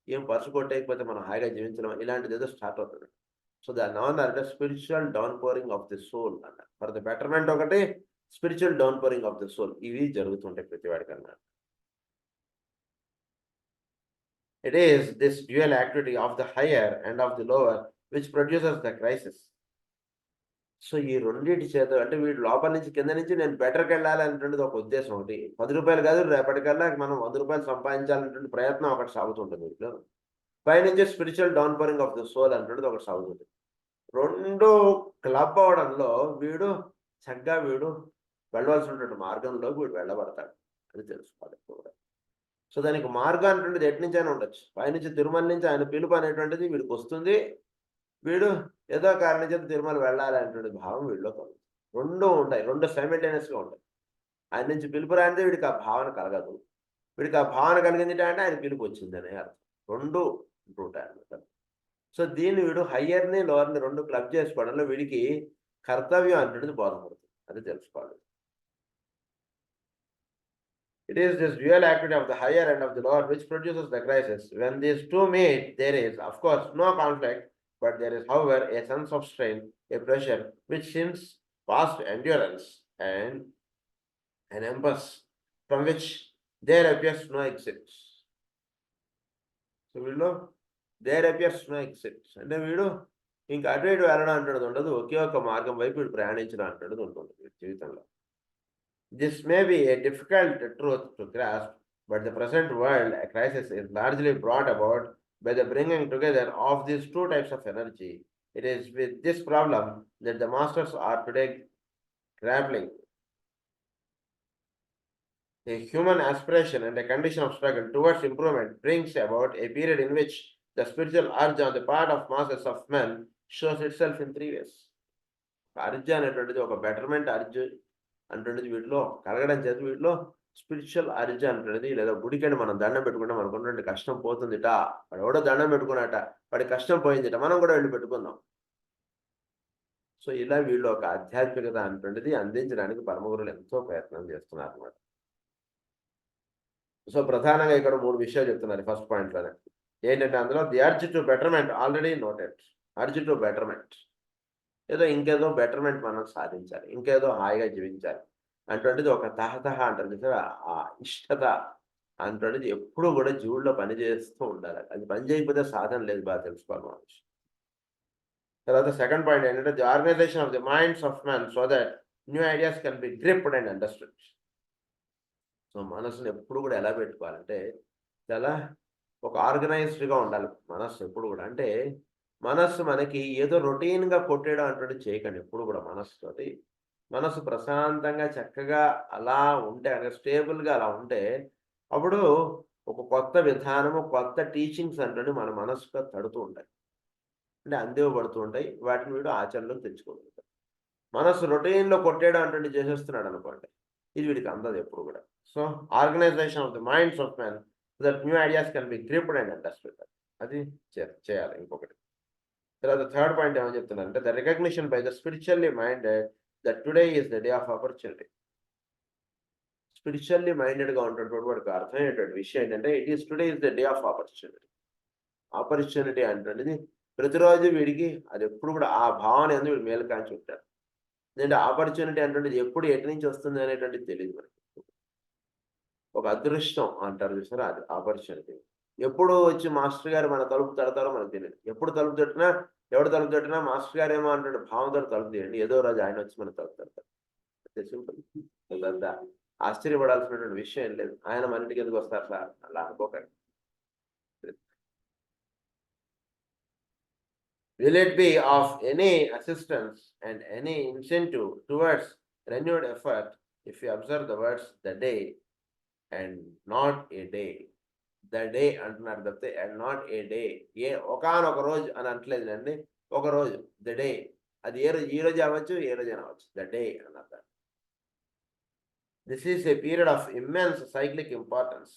ఏం పర్సు కొట్టేయకపోతే మనం హాయిగా జీవించలేం, ఇలాంటిదేదో స్టార్ట్ అవుతుంది. సో దాన్ని ఏమన్నారంటే spiritual down pouring of the soul అన్నారు. ఫర్ ద బెటర్మెంట్ ఒకటి, spiritual down pouring of the soul, ఇవి జరుగుతుంటాయి ప్రతి వాడికన్నా. It is this dual activity of the higher and of the lower which produces the crisis. So ఈ రెండిటి చేత అంటే వీడు లోపల నుంచి కింద నుంచి నేను బెటర్‌కెళ్ళాలి అనేటువంటిది ఒక ఉద్దేశం ఒకటి. రూ. 10 కాదు రేపటికల్లా మనం రూ. 100 సంపాదించాలనేటువంటి ప్రయత్నం ఒకటి సాగుతుంటుంది వీటిలో. పైనుంచి spiritual down pouring of the soul అనేటువంటిది ఒకటి సాగుతుంది. 2 క్లబ్ అవ్వడంలో వీడు వెళ్ళవలసినటువంటి మార్గంలో వీడు వెళ్ళబడతాడు. అది తెలుసుకోవాలి కూడా. సో దానికి మార్గం అనేటువంటిది ఎటునుంచైనా ఉండొచ్చు. పైనుంచి తిరుమల నుంచి ఆయన పిలుపు అనేటువంటిది వీడికొస్తుంది. వీడు ఏదో కారణం చేత తిరుమల వెళ్ళాలి అనేటువంటి భావం వీడిలో కలుగుతుంది. 2 ఉంటాయి. 2 సైమల్టేనియస్‌గా ఉంటాయి. ఆయన నుంచి పిలుపు రానిదే వీడికి ఆ భావన కలగదు. వీడికి ఆ భావన కలిగిందిట అంటే ఆయన పిలుపు వచ్చిందనే అర్థం. 2 ఉంటుంటాయన్నమాట. సో దీన్ని వీడు హయ్యర్‌ని, లోవర్‌ని 2 క్లబ్ చేసుకోవడంలో వీడికి కర్తవ్యం అనేటువంటిది బోధపడుతుంది. అది తెలుసుకోవాలి. It is this dual activity of the higher and of the lower which produces the crisis. When these two meet, there is, of course, no conflict, but there is, however, a sense of strain, a pressure, which seems past endurance and an impasse from which there appears no exit. So, there appears no exit. అంటే వీడు ఇంకా అటు ఇటు వెళ్ళడం అంటున్నది ఉండదు. ఒకే ఒక మార్గం వైపు వీడు ప్రయాణించడం అంటున్నది ఉంటుంది జీవితంలో. This may be a difficult truth to grasp, but the present world crisis is largely brought about by the bringing together of these two types of energy. It is with this problem that the masters are today grappling. A human aspiration and a condition of struggle towards improvement brings about a period in which the spiritual urge on the part of masses of men shows itself in 3 ways. Urge అనేటువంటిది ఒక betterment urge అంటున్నది వీటిలో కలగడం చేత వీటిలో spiritual urge అంటున్నది, లేదా గుడికండి మనం దండం పెట్టుకుంటే మనకు ఉన్నటువంటి కష్టం పోతుందిట, వాడు ఎవడో దండం పెట్టుకున్నట వాడి కష్టం పోయిందిట, మనం కూడా వెళ్ళి పెట్టుకుందాం. సో ఇలా వీళ్ళు ఒక ఆధ్యాత్మికత అనేటువంటిది అందించడానికి పరమగురులు ఎంతో ప్రయత్నం చేస్తున్నారు అన్నమాట. సో ప్రధానంగా ఇక్కడ 3 విషయాలు చెప్తున్నారు ఫస్ట్ పాయింట్లోనే. ఏంటంటే అందులో the urge to betterment already noted. Urge to betterment, ఏదో ఇంకేదో బెటర్మెంట్ మనం సాధించాలి, ఇంకేదో హాయిగా జీవించాలి అటువంటిది ఒక తహతహ అంటారు చూసారా, ఆ ఇష్టత అటువంటిది ఎప్పుడూ కూడా జీవుల్లో పనిచేస్తూ ఉండాలి. అది పని చేయకపోతే సాధన లేదు, బాగా తెలుసుకోవాలి మనిషి. తర్వాత సెకండ్ పాయింట్ ఏంటంటే the organization of the minds of man so that new ideas can be gripped and understood. So మనసుని ఎప్పుడు కూడా ఎలా పెట్టుకోవాలంటే చాలా ఒక ఆర్గనైజ్డ్గా ఉండాలి మనస్సు ఎప్పుడు కూడా. అంటే మనస్సు మనకి ఏదో రొటీన్‌గా కొట్టేయడం అటువంటిది చేయకండి ఎప్పుడు కూడా మనస్సుతోటి. మనసు ప్రశాంతంగా చక్కగా అలా ఉంటే అంటే స్టేబుల్‌గా అలా ఉంటే అప్పుడు ఒక కొత్త విధానము, కొత్త టీచింగ్స్ అంటుండి మన మనసులో తడుతూ ఉంటాయి. అంటే అందివ్వబడుతూ ఉంటాయి. వాటిని వీడు ఆచరణలోకి తెచ్చుకోగలుగుతాడు. మనసు రొటీన్‌లో కొట్టేయడం అటువంటిది చేసేస్తున్నాడు అనుకోండి, ఇది వీడికి అందదు ఎప్పుడు కూడా. So organisation of the minds of man so that new ideas can be gripped and understood. అది చేయాలి ఇంకొకటి. తర్వాత థర్డ్ పాయింట్ ఏమని చెప్తున్నారంటే the recognition by the spiritually minded that today is the day of opportunity. Spiritually మైండెడ్గా ఉన్నటువంటి వాడికి అర్థమయ్యేటువంటి విషయం ఏంటంటే it is today is the day of opportunity. Opportunity అంటున్నది ప్రతిరోజు వీడికి అది ఎప్పుడు కూడా ఆ భావన ఎందుకు వీడు మేలుకాంచి ఉంటాడు. ఎందుకంటే ఆపర్చునిటీ అంటున్నది ఎప్పుడు ఎటు నుంచి వస్తుంది అనేటువంటిది తెలియదు మనకి. ఒక అదృష్టం అంటారు చూసారా, అది ఆపర్చునిటీ. ఎప్పుడు వచ్చి మాస్టర్ గారు మన తలుపు తడతారో మనకు తెలియదు. ఎప్పుడు తలుపు తట్టినా ఎవడు తలుపు తట్టినా మాస్టర్ గారు ఏమో అంటాడు, భావంతో తలుపు తీయండి, ఏదో రోజు ఆయన వచ్చి మన తలుపు తడతారు. సింపుల్. పెద్ద ఆశ్చర్యపడాల్సినటువంటి విషయం ఏం లేదు. ఆయన మన ఇంటికి ఎందుకు వస్తారు సార్, అలా అనుకోకండి. will it be of any assistance and any incentive towards renewed effort if you observe the words the day and not a day? The day అంటున్నారు తప్పితే అండ్ నాట్ ఏ డే. ఒకానొక రోజు అని అంటలేదండి, ఒక రోజు ద డే. అది ఏ రోజు, ఈ రోజు అవ్వచ్చు, ఏ రోజు అవ్వచ్చు, ద డే అని అర్థం. This is a period of immense cyclic importance.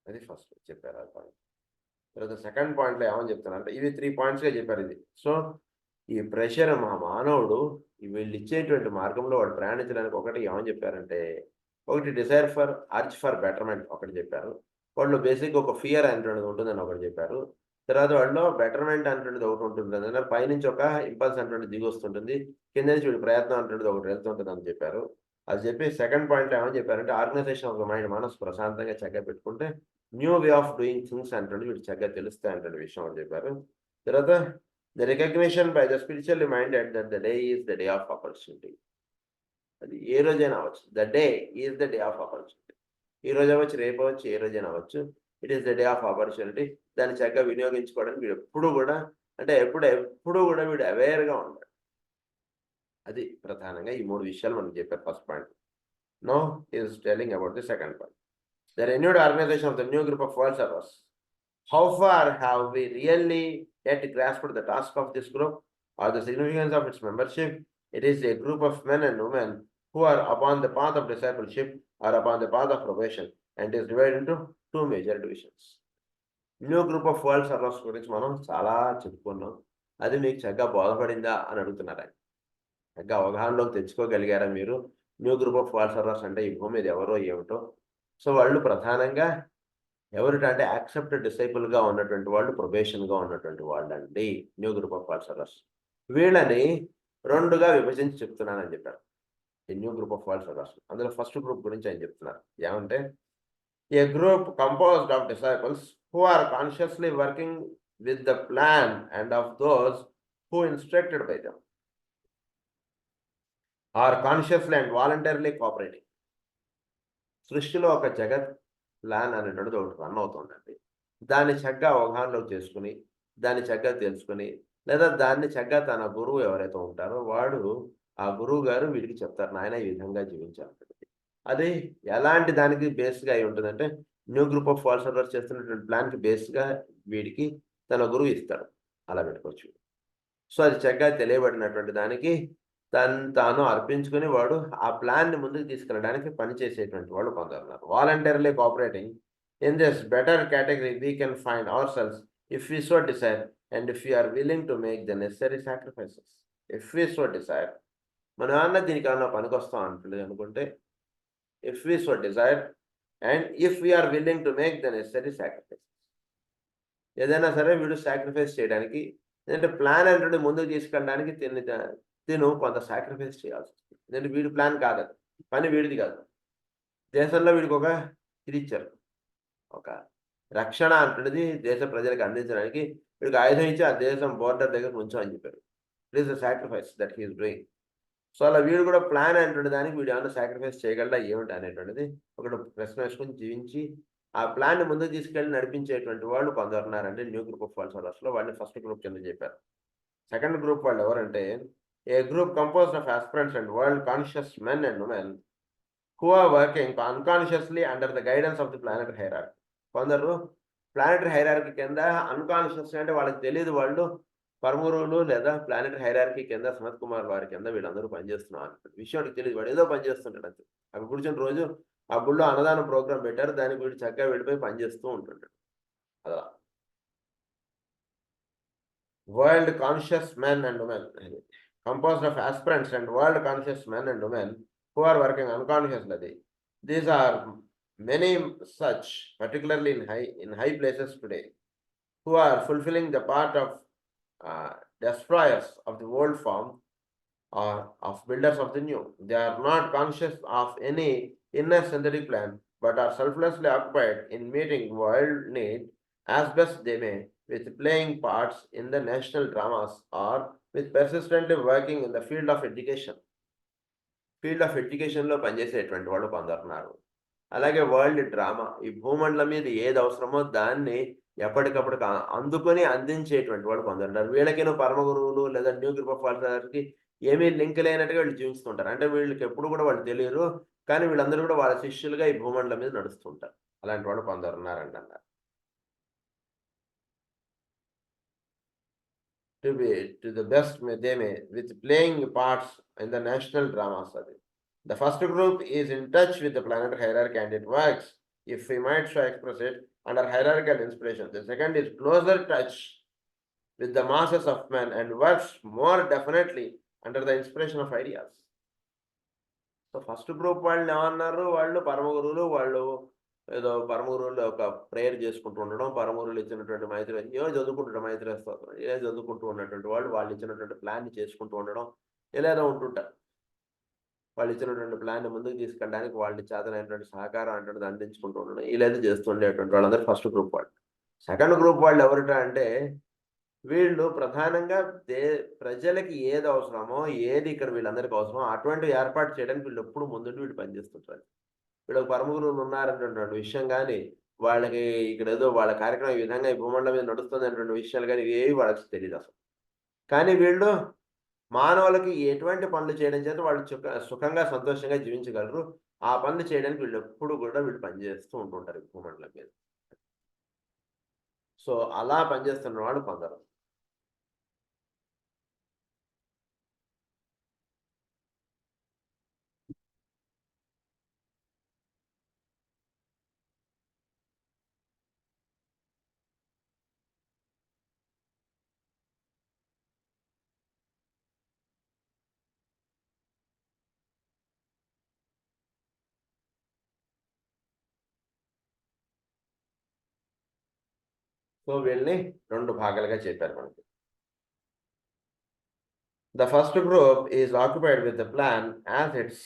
అది ఫస్ట్ చెప్పారు ఆ పాయింట్. తర్వాత సెకండ్ పాయింట్లో ఏమని చెప్తానంటే, ఇవి 3 పాయింట్స్గా చెప్పారు ఇది. సో ఈ ప్రెషర్ మా మానవుడు వీళ్ళు ఇచ్చేటువంటి మార్గంలో వాడు ప్రయాణించడానికి ఒకటి ఏమని చెప్పారంటే, ఒకటి desire for urge for betterment ఒకటి చెప్పారు. వాళ్ళు బేసిక్ ఒక ఫియర్ అనేటువంటిది ఉంటుందని ఒకటి చెప్పారు. తర్వాత వాళ్ళు బెటర్మెంట్ అనేటువంటిది ఒకటి ఉంటుంది అంటే పైనుంచి ఒక ఇంపల్స్ అనేటువంటిది దిగి వస్తుంటుంది, కింద నుంచి వీడి ప్రయత్నం అనేటువంటిది ఒకటి వెళ్తుంటుంది అని చెప్పారు. అది చెప్పి సెకండ్ పాయింట్ ఏమని చెప్పారంటే, ఆర్గనైజేషన్ ఆఫ్ ద మైండ్, మనసు ప్రశాంతంగా చక్కగా పెట్టుకుంటే new way of doing things అంటే వీడు చక్కగా తెలుస్తాయి అంటే విషయం అని చెప్పారు. తర్వాత the recognition by the spiritually minded that the day is the day of opportunity. అది ఏ రోజైనా అవ్వచ్చు, the day is the day of opportunity. ఈ రోజు అవ్వచ్చు, రేపు అవ్వచ్చు, ఏ రోజైనా అవ్వచ్చు. It is the day of opportunity. దాన్ని చక్కగా వినియోగించుకోవడానికి వీడు ఎప్పుడు కూడా అంటే ఎప్పుడు కూడా వీడు అవేర్గా ఉంటాడు. అది ప్రధానంగా ఈ 3 విషయాలు మనకు చెప్పారు first point. Now is telling about the second point. The renewed organization of the new group of world servers. How far have we really yet grasped the task of this group or the significance of its membership? It is a group of men and women who are upon the path of discipleship or upon the path of probation and is divided into 2 major divisions. New group of world servers గురించి మనం చాలా చెప్పుకున్నాం. అది మీకు చక్కగా బోధపడిందా అని అడుగుతున్నారు ఆయన. చక్కగా అవగాహనలోకి తెచ్చుకోగలిగారా మీరు? New group of world servers అంటే ఈ భూమి మీద ఎవరో ఏమిటో. సో వాళ్ళు ప్రధానంగా ఎవరిటంటే యాక్సెప్టెడ్ డిసైపుల్గా ఉన్నటువంటి వాళ్ళు, ప్రొబేషన్గా ఉన్నటువంటి వాళ్ళండి new group of world servers. వీళ్ళని 2గా విభజించి చెప్తున్నానని చెప్పారు ఈ new group of world servers. అందులో ఫస్ట్ గ్రూప్ గురించి ఆయన చెప్తున్నారు. ఏమంటే, a group composed of disciples who are consciously working with the plan and of those who instructed by them are consciously and voluntarily cooperating. సృష్టిలో ఒక జగత్ plan అనేటువంటిది ఒకటి రన్ అవుతుందండి. దాన్ని చక్కగా అవగాహనలోకి చేసుకుని, దాన్ని చక్కగా తెలుసుకుని, లేదా దాన్ని చక్కగా తన గురువు ఎవరైతే ఉంటారో వాడు, ఆ గురువు గారు వీడికి చెప్తారు, నాయన ఈ విధంగా జీవించాలి. అది ఎలాంటి దానికి బేస్గా అయి ఉంటుందంటే, new group of world servers చేస్తున్నటువంటి ప్లాన్కి బేస్గా వీడికి తన గురువు ఇస్తాడు. అలా పెట్టుకోవచ్చు. సో అది చక్కగా తెలియబడినటువంటి దానికి తాను అర్పించుకుని వాడు ఆ ప్లాన్ని ముందుకు తీసుకెళ్ళడానికి పనిచేసేటువంటి వాళ్ళు కొందరున్నారు. Voluntarily cooperating in this better category we can find ourselves if we so desire and if you are willing to make the necessary sacrifices. If we so desire, మనం అన్న దీనికి ఏమన్నా పనికొస్తాం అంటలేదు అనుకుంటే, if we so desire and if we are willing to make the necessary sacrifices. ఏదైనా సరే వీడు సాక్రిఫైస్ చేయడానికి, ఎందుకంటే ప్లాన్ అంటే ముందుకు తీసుకెళ్ళడానికి తిను కొంత సాక్రిఫైస్ చేయాల్సి వస్తుంది. ఎందుకంటే వీడి ప్లాన్ కాదు, పని వీడిది కాదు. దేశంలో వీడికి ఒక ఇది ఇచ్చారు, ఒక రక్షణ అంటున్నది దేశ ప్రజలకు అందించడానికి. వీడికి ఆయుధం ఇచ్చి ఆ దేశం బోర్డర్ దగ్గర ఉంచు అని చెప్పారు. It is the sacrifice that he is doing. So అలా వీడు కూడా ప్లాన్ అనేటువంటి దానికి వీడు ఏమైనా సాక్రిఫైస్ చేయగలడా ఏమిటి అనేటువంటిది ఒకటి ప్రశ్న వేసుకొని జీవించి ఆ ప్లాన్ ముందుకు తీసుకెళ్ళి నడిపించేటువంటి వాళ్ళు కొందరు ఉన్నారంటే న్యూ గ్రూప్ ఆఫ్ వరల్డ్ సర్వర్స్లో. వాళ్ళని ఫస్ట్ గ్రూప్ కింద చెప్పారు. సెకండ్ గ్రూప్ వాళ్ళు ఎవరంటే, a group composed of aspirants and world conscious men and women who are working unconsciously under the guidance of the planetary hierarchy. కొందరు ప్లానెటరీ హైరార్కీ కింద unconscious అంటే వాళ్ళకి తెలియదు, వాళ్ళు పరమగురువులు లేదా ప్లానెటరీ హైరార్కీ కింద సనత్ కుమార్ వారి కింద వీళ్ళందరూ పనిచేస్తున్నారు విషయం వాడికి తెలియదు. వాడు ఏదో పనిచేస్తుంటాడు అంతే. అక్కడ కూర్చొని రోజు ఆ గుళ్ళో అన్నదానం ప్రోగ్రామ్ పెట్టారు, దానికి వీడు చక్కగా వెళ్ళిపోయి పనిచేస్తూ ఉంటుంటాడు. అలా world conscious men and women composed of aspirants and world conscious men and women who are working unconsciously. These are many such, particularly in high places today, who are fulfilling the part of destroyers of the old form or of builders of the new. They are not conscious of any inner synthetic plan, but are selflessly occupied in meeting world need as best they may, with playing parts in the national dramas or with persistently working in the field of education. Field of ఎడ్యుకేషన్లో పనిచేసేటువంటి వాళ్ళు కొందరున్నారు. అలాగే world drama, ఈ భూమండలం మీద ఏది అవసరమో దాన్ని ఎప్పటికప్పుడు అందుకొని అందించేటువంటి వాళ్ళు కొందరుంటారు. వీళ్ళకేనో పరమ గురువులు లేదా న్యూ గ్రూప్ ఆఫ్ ఫాలోవర్స్‌కి ఏమీ లింక్ లేనట్టుగా వీళ్ళు జీవిస్తుంటారు. అంటే వీళ్ళకి ఎప్పుడు కూడా వాళ్ళు తెలియరు. కానీ వీళ్ళందరూ కూడా వాళ్ళ శిష్యులుగా ఈ భూమండలం మీద నడుస్తుంటారు. అలాంటి వాళ్ళు కొందరున్నారండి అన్నారు. To the best they may, with playing parts in the national drama study. The first group is in touch with the planet hierarchy and it works, if we might so express it, under hierarchical inspiration. The second is closer touch with the masses of men and works more definitely under the inspiration of ideas. So first group వాళ్ళని ఏమన్నారు, వాళ్ళు పరమ గురువులు, వాళ్ళు ఏదో పరమ గురువులు ఒక ప్రేయర్ చేసుకుంటూ ఉండడం, పరమ గురువులు ఇచ్చినటువంటి మైత్రి ఏదో చదువుకుంటుంటారు, మైత్రి స్తోత్రం ఏదో చదువుకుంటూ ఉన్నటువంటి వాళ్ళు ఇచ్చినటువంటి ప్లాన్ని చేసుకుంటూ ఉండడం, ఇలా ఏదో ఉంటుంటారు. వాళ్ళు ఇచ్చినటువంటి ప్లాన్ని ముందుకు తీసుకెళ్ళడానికి వాళ్ళు చేతనైనటువంటి సహకారం అటువంటిది అందించుకుంటూ ఉండడం, ఇలా అయితే చేస్తుండేటువంటి వాళ్ళందరూ ఫస్ట్ గ్రూప్ వాళ్ళు. సెకండ్ గ్రూప్ వాళ్ళు ఎవరిట అంటే వీళ్ళు ప్రధానంగా ప్రజలకి ఏది అవసరమో, ఏది ఇక్కడ వీళ్ళందరికీ అవసరమో అటువంటివి ఏర్పాటు చేయడానికి వీళ్ళు ఎప్పుడు ముందుండి వీళ్ళు పనిచేస్తుంటారు. వీళ్ళకి పరమ గురువులు ఉన్నారనేటువంటి విషయం గాని, వాళ్ళకి ఇక్కడేదో వాళ్ళ కార్యక్రమం ఈ విధంగా ఈ భూమండలం మీద నడుస్తుంది అనేటువంటి విషయాలు గాని ఇవేవి వాళ్ళకి తెలీదసలు. కానీ వీళ్ళు మానవులకి ఎటువంటి పనులు చేయడం చేత వాళ్ళు సుఖంగా, సంతోషంగా జీవించగలరు. ఆ పనులు చేయడానికి వీళ్ళెప్పుడు కూడా వీళ్ళు పనిచేస్తూ ఉంటుంటారు ఈ భూమండలం మీద. సో, అలా పనిచేస్తున్న వాళ్ళు కొందరు. సో, వీళ్ళని 2 భాగాలుగా చెప్పారు మనకి. The first group is occupied with the plan as its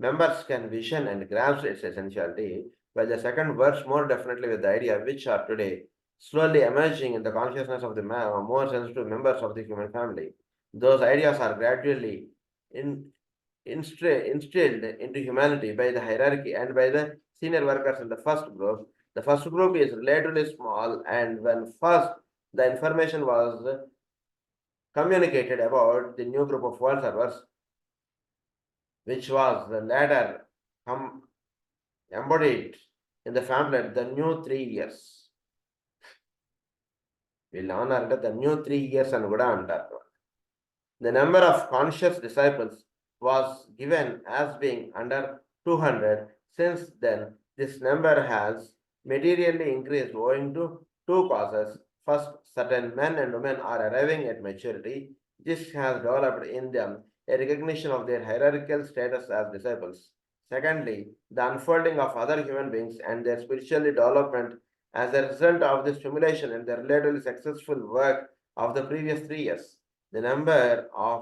members can vision and grasp its essentiality, while the second works more definitely with the idea which are today slowly emerging in the consciousness of the more sensitive members of the human family. Those ideas are gradually instilled into humanity by the hierarchy and by the senior workers in the first group. The first group is relatively small, and when first the information was communicated about the new group of world servers, which was the latter embodied in the pamphlet, the new 3 years. వీళ్ళు ఏమన్నారంటే the new 3 years అని కూడా అంటారు. The number of conscious disciples was given as being under 200. Since then, this number has materially increased owing to 2 causes. First, certain men and women are arriving at maturity. This has developed in them a recognition of their hierarchical status as disciples. Secondly, the unfolding of other human beings and their spiritual development as a result of the stimulation and the relatively successful work of the previous 3 years. The number of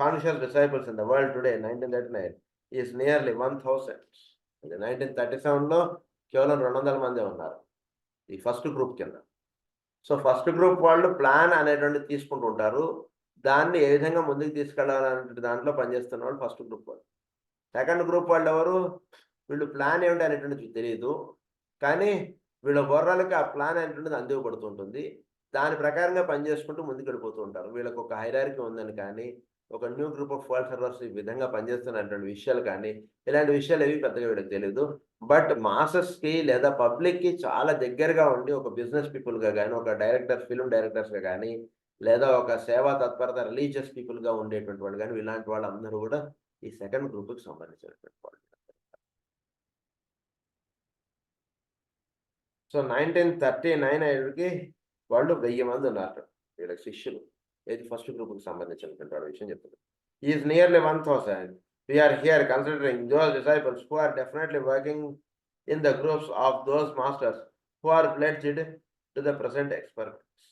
conscious disciples in the world today, 1939, is nearly 1,000. In 1937లో కేవలం 200 మందే ఉన్నారు ఈ first group కింద. So first group వాళ్ళు plan అనేటువంటిది తీసుకుంటూ ఉంటారు. దాన్ని ఏ విధంగా ముందుకు తీసుకెళ్లాలనే దాంట్లో పనిచేస్తున్న వాళ్ళు ఫస్ట్ గ్రూప్ వాళ్ళు. సెకండ్ గ్రూప్ వాళ్ళు ఎవరు? వీళ్ళు ప్లాన్ ఏమిటి అనేటువంటిది తెలియదు. కానీ వీళ్ళ బుర్రలకి ఆ ప్లాన్ అనేటువంటిది అందివ్వబడుతుంటుంది. దాని ప్రకారంగా పనిచేసుకుంటూ ముందుకు వెళ్ళిపోతూ ఉంటారు. వీళ్ళకి ఒక హైరార్కీ ఉందని కానీ, ఒక new group of world servers ఈ విధంగా పనిచేస్తున్నటువంటి విషయాలు కానీ, ఇలాంటి విషయాలు ఏవి పెద్దగా వీళ్ళకి తెలీదు. బట్ మాసెస్‌కి లేదా పబ్లిక్‌కి చాలా దగ్గరగా ఉండి ఒక బిజినెస్ పీపుల్‌గా గాని, ఒక డైరెక్టర్, ఫిల్మ్ డైరెక్టర్స్‌గా గాని, లేదా ఒక సేవా తత్పరత రిలీజియస్ పీపుల్‌గా ఉండేటువంటి వాళ్ళు గాని, ఇలాంటి వాళ్ళందరూ కూడా ఈ సెకండ్ గ్రూప్‌కి సంబంధించినటువంటి వాళ్ళు. సో 1939 అయ్యేటికి వాళ్ళు 1000 మంది ఉన్నారు వీళ్ళకి శిష్యులు. ఏది ఫస్ట్ గ్రూప్‌కి సంబంధించినటువంటి వాడి విషయం చెప్తున్నారు. Is nearly 1000. We are here considering those disciples who are definitely working in the groups of those masters who are pledged to the present experiments.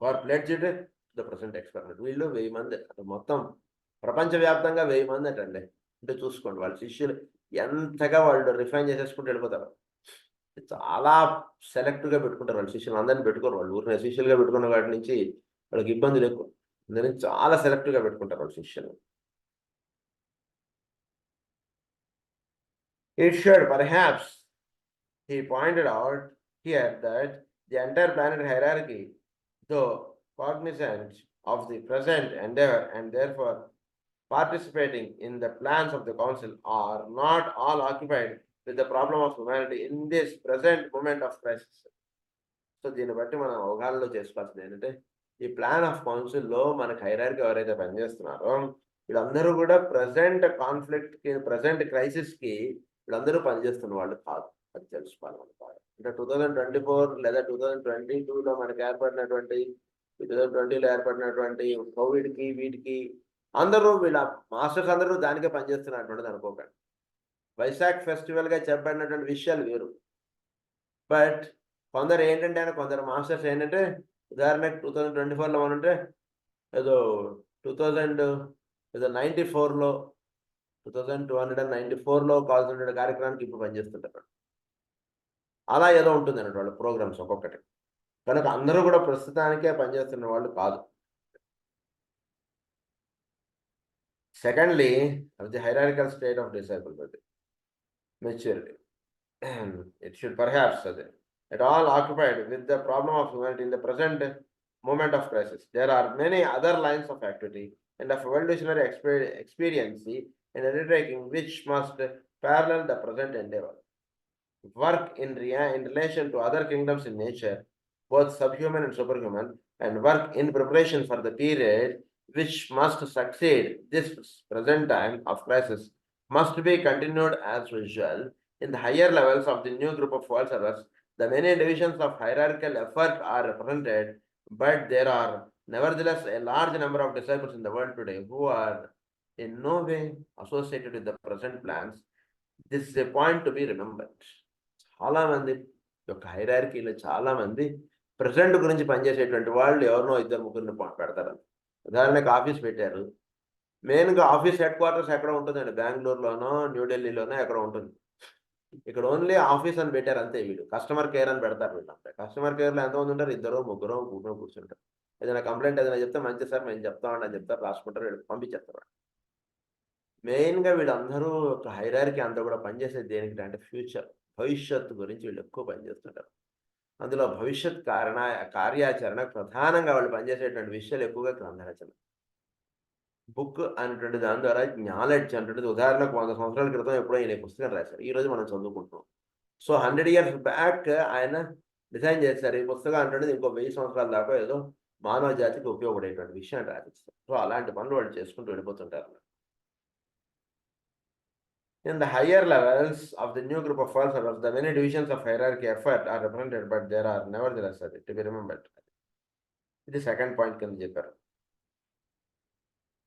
Who are pledged to the present experiment. వీళ్ళు 1000 మంది. మొత్తం ప్రపంచవ్యాప్తంగా 1000 మంది అటండి. అంటే చూసుకోండి వాళ్ళ శిష్యులు ఎంతగా వాళ్ళు రిఫైన్ చేసేసుకుంటూ వెళ్ళిపోతారు. చాలా సెలెక్ట్‌గా పెట్టుకుంటారు వాళ్ళు శిష్యులు. అందరిని పెట్టుకోరు వాళ్ళు. ఊరినే శిష్యులుగా పెట్టుకున్న వాటి నుంచి వాళ్ళకి ఇబ్బందులు ఎక్కువ. అందుకని చాలా సెలెక్ట్‌గా పెట్టుకుంటారు వాళ్ళు శిష్యులు. It should perhaps, he pointed out, here that the entire planet hierarchy, though cognizant of the present endeavor and therefore participating in the plans of the council, are not all occupied with the problem of humanity in this present moment of crisis. So దీన్ని బట్టి మనం అవగాహనలో చేసుకోవాల్సింది ఏంటంటే ఈ plan of కౌన్సిల్లో మనకు hierarchy ఎవరైతే పనిచేస్తున్నారో వీళ్ళందరూ కూడా ప్రజెంట్ కాన్ఫ్లిక్ట్ కి ప్రజెంట్ క్రైసిస్ కి వీళ్ళందరూ పనిచేస్తున్న వాళ్ళు కాదు. అది తెలుసుకోవాలి మనకు. అంటే 2024 లేదా 2022లో మనకు ఏర్పడినటువంటి 2020లో ఏర్పడినటువంటి కోవిడ్ కి వీటికి అందరూ వీళ్ళ మాస్టర్స్ అందరూ దానికే పనిచేస్తున్నటువంటిది అనుకోకండి. వైశాఖ్ ఫెస్టివల్ గా చెప్పబడినటువంటి విషయాలు వేరు. బట్ కొందరు ఏంటంటే కొందరు మాస్టర్స్ ఏంటంటే ఉదాహరణకు 2024లో మనం ఉంటే ఏదో 2094లో 2294లో కావాల్సిన కార్యక్రమానికి ఇప్పుడు పనిచేస్తుంటారు. అలా ఏదో ఉంటుంది అన్నట్టు వాళ్ళ ప్రోగ్రామ్స్ ఒక్కొక్కటి. కనుక అందరూ కూడా ప్రస్తుతానికే పనిచేస్తున్న వాళ్ళు కాదు. Secondly, of the hierarchical state of discipleship, maturity. It should perhaps at all occupied with the problem of humanity in the present moment of crisis. There are many other lines of activity and of evolutionary experience and undertaking which must parallel the present endeavor. Work in relation to other kingdoms in nature, both subhuman and superhuman, and work in preparation for the period which must succeed this present time of crisis must be continued as usual. In the higher levels of the new group of world servers, the many divisions of hierarchical effort are represented, but there are nevertheless a large number of disciples in the world today who are in no way associated with the present plans. This is a point to be remembered. చాలా మంది యొక్క హైరార్కీలో చాలా మంది president గురించి పనిచేసేటువంటి వాళ్ళు ఎవరినో ఇద్దరు ముగ్గురిని పెడతారు. ఉదాహరణకు ఆఫీస్ పెట్టారు. మెయిన్గా ఆఫీస్ హెడ్ క్వార్టర్స్ ఎక్కడ ఉంటుందండి? బెంగళూరులోనో న్యూఢిల్లీలోనో ఎక్కడ ఉంటుంది. ఇక్కడ ఓన్లీ ఆఫీస్ అని పెట్టారు అంతే. వీళ్ళు కస్టమర్ కేర్ అని పెడతారు. వీళ్ళంతా కస్టమర్ కేర్లో ఎంతమంది ఉంటారు? ఇద్దరు ముగ్గురు కూర్చుంటారు. ఏదైనా కంప్లైంట్ ఏదైనా చెప్తే మంచి సార్ మేము చెప్తామండి అని చెప్తారు, రాసుకుంటారు, వీళ్ళు పంపించేస్తారు. మెయిన్గా వీళ్ళందరూ ఒక హైరార్కీ అంతా కూడా పనిచేసేది దేనికి అంటే ఫ్యూచర్, భవిష్యత్తు గురించి వీళ్ళు ఎక్కువ పనిచేస్తుంటారు. అందులో భవిష్యత్ కార్యాచరణ ప్రధానంగా వాళ్ళు పనిచేసేటువంటి విషయాలు ఎక్కువగా గ్రంథరచన. బుక్ అనేటువంటి దాని ద్వారా నాలెడ్జ్ అనేటువంటిది ఉదాహరణకు 100 సంవత్సరాల క్రితం ఎప్పుడో ఈయన పుస్తకం రాశారు. ఈ రోజు మనం చదువుకుంటున్నాం. సో 100 years బ్యాక్ ఆయన డిజైన్ చేశారు. ఈ పుస్తకం అనేటువంటిది ఇంకో 1000 సంవత్సరాల దాకా ఏదో మానవ జాతికి ఉపయోగపడేటువంటి విషయం రాసిస్తారు. సో అలాంటి పనులు వాళ్ళు చేసుకుంటూ వెళ్ళిపోతుంటారు. In the higher levels of the new group of world servers, the many divisions of hierarchy effort are represented, but there are nevertheless to be remembered. ఇది సెకండ్ పాయింట్ కింద చెప్పారు.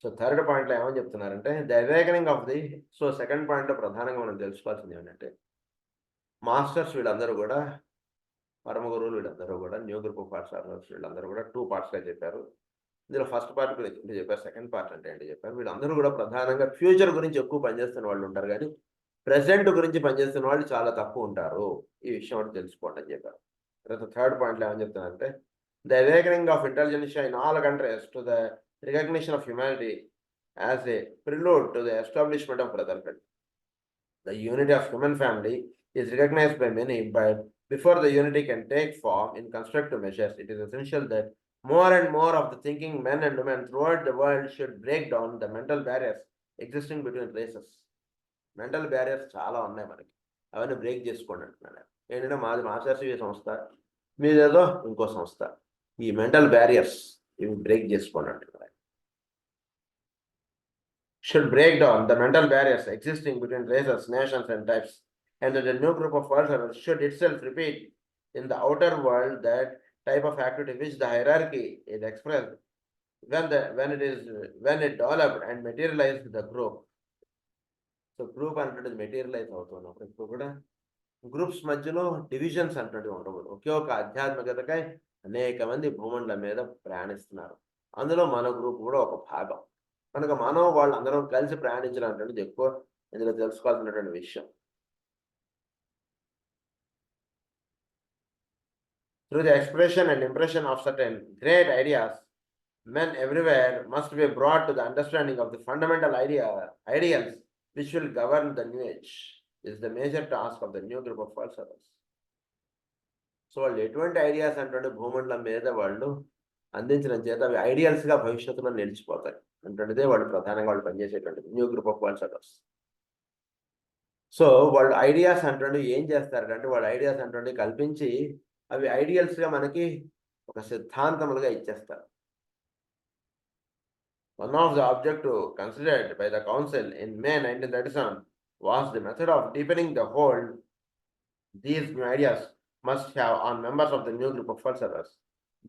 సో థర్డ్ పాయింట్లో ఏమని చెప్తున్నారంటే the awakening of the. So second పాయింట్లో ప్రధానంగా మనం తెలుసుకోవాల్సింది ఏంటంటే మాస్టర్స్ వీళ్ళందరూ కూడా, పరమ గురువులు వీళ్ళందరూ కూడా, న్యూ గ్రూప్ ఆఫ్ పార్ట్స్ వీళ్ళందరూ కూడా 2 partsగా చెప్పారు. ఇందులో ఫస్ట్ పార్ట్ గురించి ఏంటి చెప్పారు, సెకండ్ పార్ట్ అంటే ఏంటి చెప్పారు. వీళ్ళందరూ కూడా ప్రధానంగా ఫ్యూచర్ గురించి ఎక్కువ పనిచేస్తున్న వాళ్ళు ఉంటారు, కానీ ప్రెసెంట్ గురించి పనిచేస్తున్న వాళ్ళు చాలా తక్కువ ఉంటారు. ఈ విషయం ఒకటి తెలుసుకోండి అని చెప్పారు. తర్వాత థర్డ్ పాయింట్లో ఏమని చెప్తున్నారంటే the awakening of intelligentsia in all countries to the recognition of humanity as a prelude to the establishment of brotherhood. The unity of human family is recognized by many, but before the unity can take form in constructive measures, it is essential that more and more of the thinking men and women throughout the world should break down the mental barriers existing between races. Mental barriers చాలా ఉన్నాయి మనకి, అవన్నీ break చేసుకోండి అంటున్నాను. ఏంటంటే మాది masters సంస్థ, మీదేదో ఇంకో సంస్థ. ఈ మెంటల్ బ్యారియర్స్ ఇవి బ్రేక్ చేసుకోండి అంటున్నారు. Should break down the mental barriers existing between races, nations, and types, and that the new group of world servers should itself repeat in the outer world that type of activity which the hierarchy is expressed when it developed and materialized the group. So group అంటున్నది materialise అవుతున్నప్పుడు ఇప్పుడు కూడా groups మధ్యలో divisions అంటున్నట్టు ఉండకూడదు. ఒకే ఒక ఆధ్యాత్మికతకై అనేక మంది భూమండల మీద ప్రయాణిస్తున్నారు. అందులో మన గ్రూప్ కూడా ఒక భాగం. కనుక మనం వాళ్ళందరం కలిసి ప్రయాణించడం అనేటువంటిది ఎక్కువ ఇందులో తెలుసుకోవాల్సినటువంటి విషయం. Through the expression and impression of certain great ideas, men everywhere must be brought to the understanding of the fundamental ideals which will govern the new age. This is the major task of the new group of world servers. So వాళ్ళు ఎటువంటి ideas అంటే భూమండలం మీద వాళ్ళు అందించడం చేత అవి ఐడియల్స్గా భవిష్యత్తులో నిలిచిపోతాయి అంటుండేదే వాళ్ళు ప్రధానంగా వాళ్ళు పనిచేసేటువంటిది new group of concepts. So వాళ్ళు ఐడియాస్ అంటుండే ఏం చేస్తారంటే వాళ్ళ ఐడియాస్ అంటుండే కల్పించి అవి ఐడియల్స్గా మనకి ఒక సిద్ధాంతములుగా ఇచ్చేస్తారు. One of the objectives considered by the Council in May 1937 was the method of deepening the hold these new ideas must have on members of the new group of philosophers.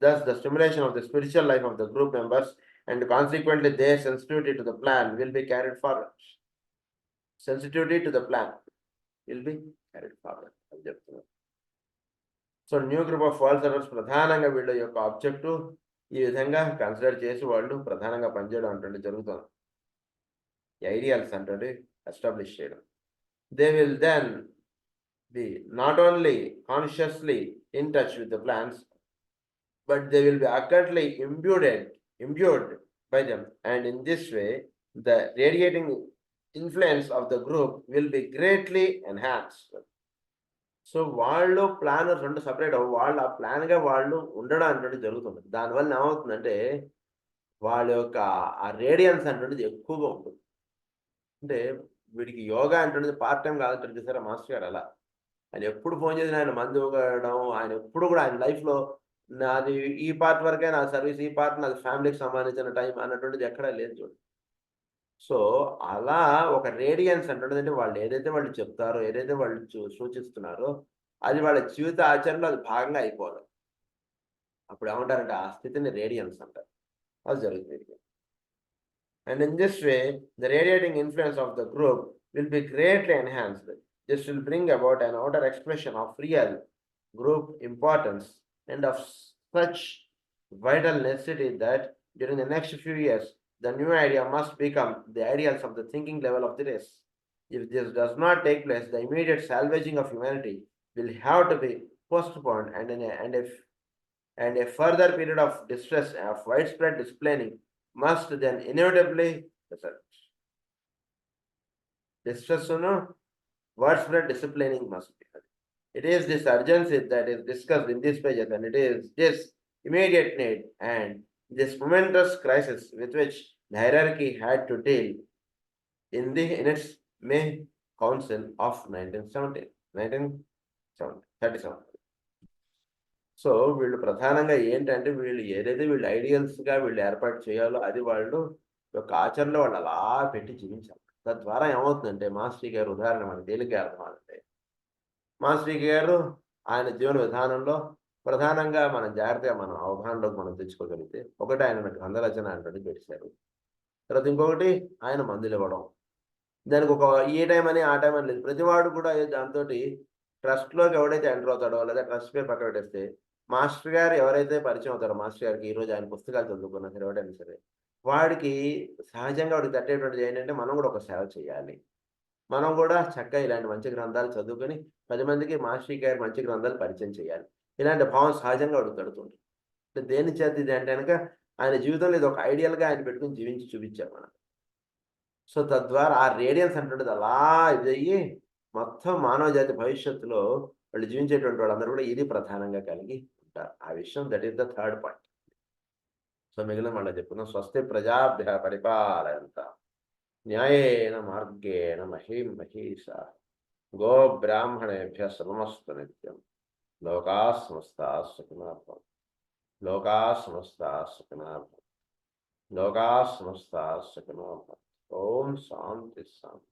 Thus, the stimulation of the spiritual life of the group members and consequently their sensitivity to the plan will be carried forward. Sensitivity to the plan will be carried forward. So new group of ఫాల్సర్స్ ప్రధానంగా వీళ్ళ యొక్క objective ఈ విధంగా consider చేసి వాళ్ళు ప్రధానంగా పనిచేయడం అంటే జరుగుతుంది. ఈ ఐడియాల్స్ అంటే ఎస్టాబ్లిష్ చేయడం. They will then be not only consciously in touch with the plans, but they will be accurately imbued by them, and in this way the radiating influence of the group will be greatly enhanced. So వాళ్ళు plan రెండు separate వాళ్ళు ఆ ప్లాన్గా వాళ్ళు ఉండడం అంటే జరుగుతుంది. దానివల్ల ఏమవుతుందంటే వాళ్ళ యొక్క ఆ రేడియన్స్ అంటే ఎక్కువగా ఉంటుంది. అంటే వీడికి యోగా అంటే పార్ట్ టైం కాదంటారు చూసారా మాస్టర్ గారు, అలా ఆయన ఎప్పుడు ఫోన్ చేసిన ఆయన మందు ఇవ్వడం, ఆయన ఎప్పుడు కూడా ఆయన లైఫ్లో నాది ఈ పార్ట్ వరకే నా సర్వీస్, ఈ పార్ట్ నాది ఫ్యామిలీకి సంబంధించిన టైం అన్నటువంటిది ఎక్కడా లేదు చూడండి. సో అలా ఒక రేడియన్స్ అంటే వాళ్ళు ఏదైతే వాళ్ళు చెప్తారో, ఏదైతే వాళ్ళు సూచిస్తున్నారో అది వాళ్ళ జీవిత ఆచరణలో అది భాగంగా అయిపోవాలి. అప్పుడు ఏమంటారంటే ఆ స్థితిని రేడియన్స్ అంటారు. అది జరుగుతుంది. And in this way the radiating influence of the group will be greatly enhanced. This will bring about an outer expression of real group importance and of such vital necessity that during the next few years, the new idea must become the ideals of the thinking level of the race. If this does not take place, the immediate salvaging of humanity will have to be postponed, and a further period of distress, of widespread disciplining, must then inevitably result. Distress, widespread disciplining must be. It is this urgency that is discussed in these pages, and it is this immediate need and this momentous crisis with which the hierarchy had to deal in its May Council of 1937. So వీళ్ళు ప్రధానంగా ఏంటంటే వీళ్ళు ఏదైతే వీళ్ళు ఐడియల్స్గా వీళ్ళు ఏర్పాటు చేయాలో అది వాళ్ళు యొక్క ఆచరణలో వాళ్ళు అలా పెట్టి జీవించాలి. తద్వారా ఏమవుతుందంటే మాస్టర్ గారు ఉదాహరణ మనకి తేలిక అర్థమంటే, మాస్టర్ గారు ఆయన జీవన విధానంలో ప్రధానంగా మనం జాగ్రత్తగా మనం అవగాహనలోకి మనం తెచ్చుకోగలిగితే, ఒకటి ఆయన గ్రంథరచన అంటే పెట్టారు. తర్వాత ఇంకొకటి ఆయన మందులు ఇవ్వడం. దానికి ఒక ఈ టైం అని ఆ టైం అని లేదు. ప్రతివాడు కూడా దాంతో ట్రస్ట్లోకి ఎవడైతే ఎంటర్ అవుతాడో లేదా ట్రస్ట్ పేరు పక్క పెట్టేస్తే మాస్టర్ గారు ఎవరైతే పరిచయం అవుతారో మాస్టర్ గారికి ఈరోజు ఆయన పుస్తకాలు చదువుకున్నా సరే ఎవడైనా సరే వాడికి సహజంగా వాడికి తట్టేటువంటిది ఏంటంటే మనం కూడా ఒక సేవ చేయాలి. మనం కూడా చక్కగా ఇలాంటి మంచి గ్రంథాలు చదువుకొని 10 మందికి మాస్టర్ గారి మంచి గ్రంథాలు పరిచయం చేయాలి. ఇలాంటి భావం సహజంగా వాడికి తడుతుంది. దేని చేతి ఇది అంటే కనుక ఆయన జీవితంలో ఇది ఒక ఐడియల్గా ఆయన పెట్టుకుని జీవించి చూపించారు మనం. సో తద్వారా ఆ రేడియన్స్ అంటుండేది అలా ఇదయ్యి మొత్తం మానవ జాతి భవిష్యత్తులో వాళ్ళు జీవించేటువంటి వాళ్ళందరూ కూడా ఇది ప్రధానంగా కలిగి ఉంటారు. ఆ విషయం that is the third point. So మిగిలిన మళ్ళీ చెప్పుకుందాం. స్వస్తి ప్రజాభ్య పరిపాలయంత న్యాయేన మార్గేణ మహీం మహీషా గో బ్రాహ్మణేభ్య సమస్తు నిత్యం లోకా సమస్తా సుఖినో భవంతు. లోకా సమస్తా సుఖినో భవంతు. లోకా సమస్తా సుఖినో భవంతు. ఓం శాంతి శాంతి.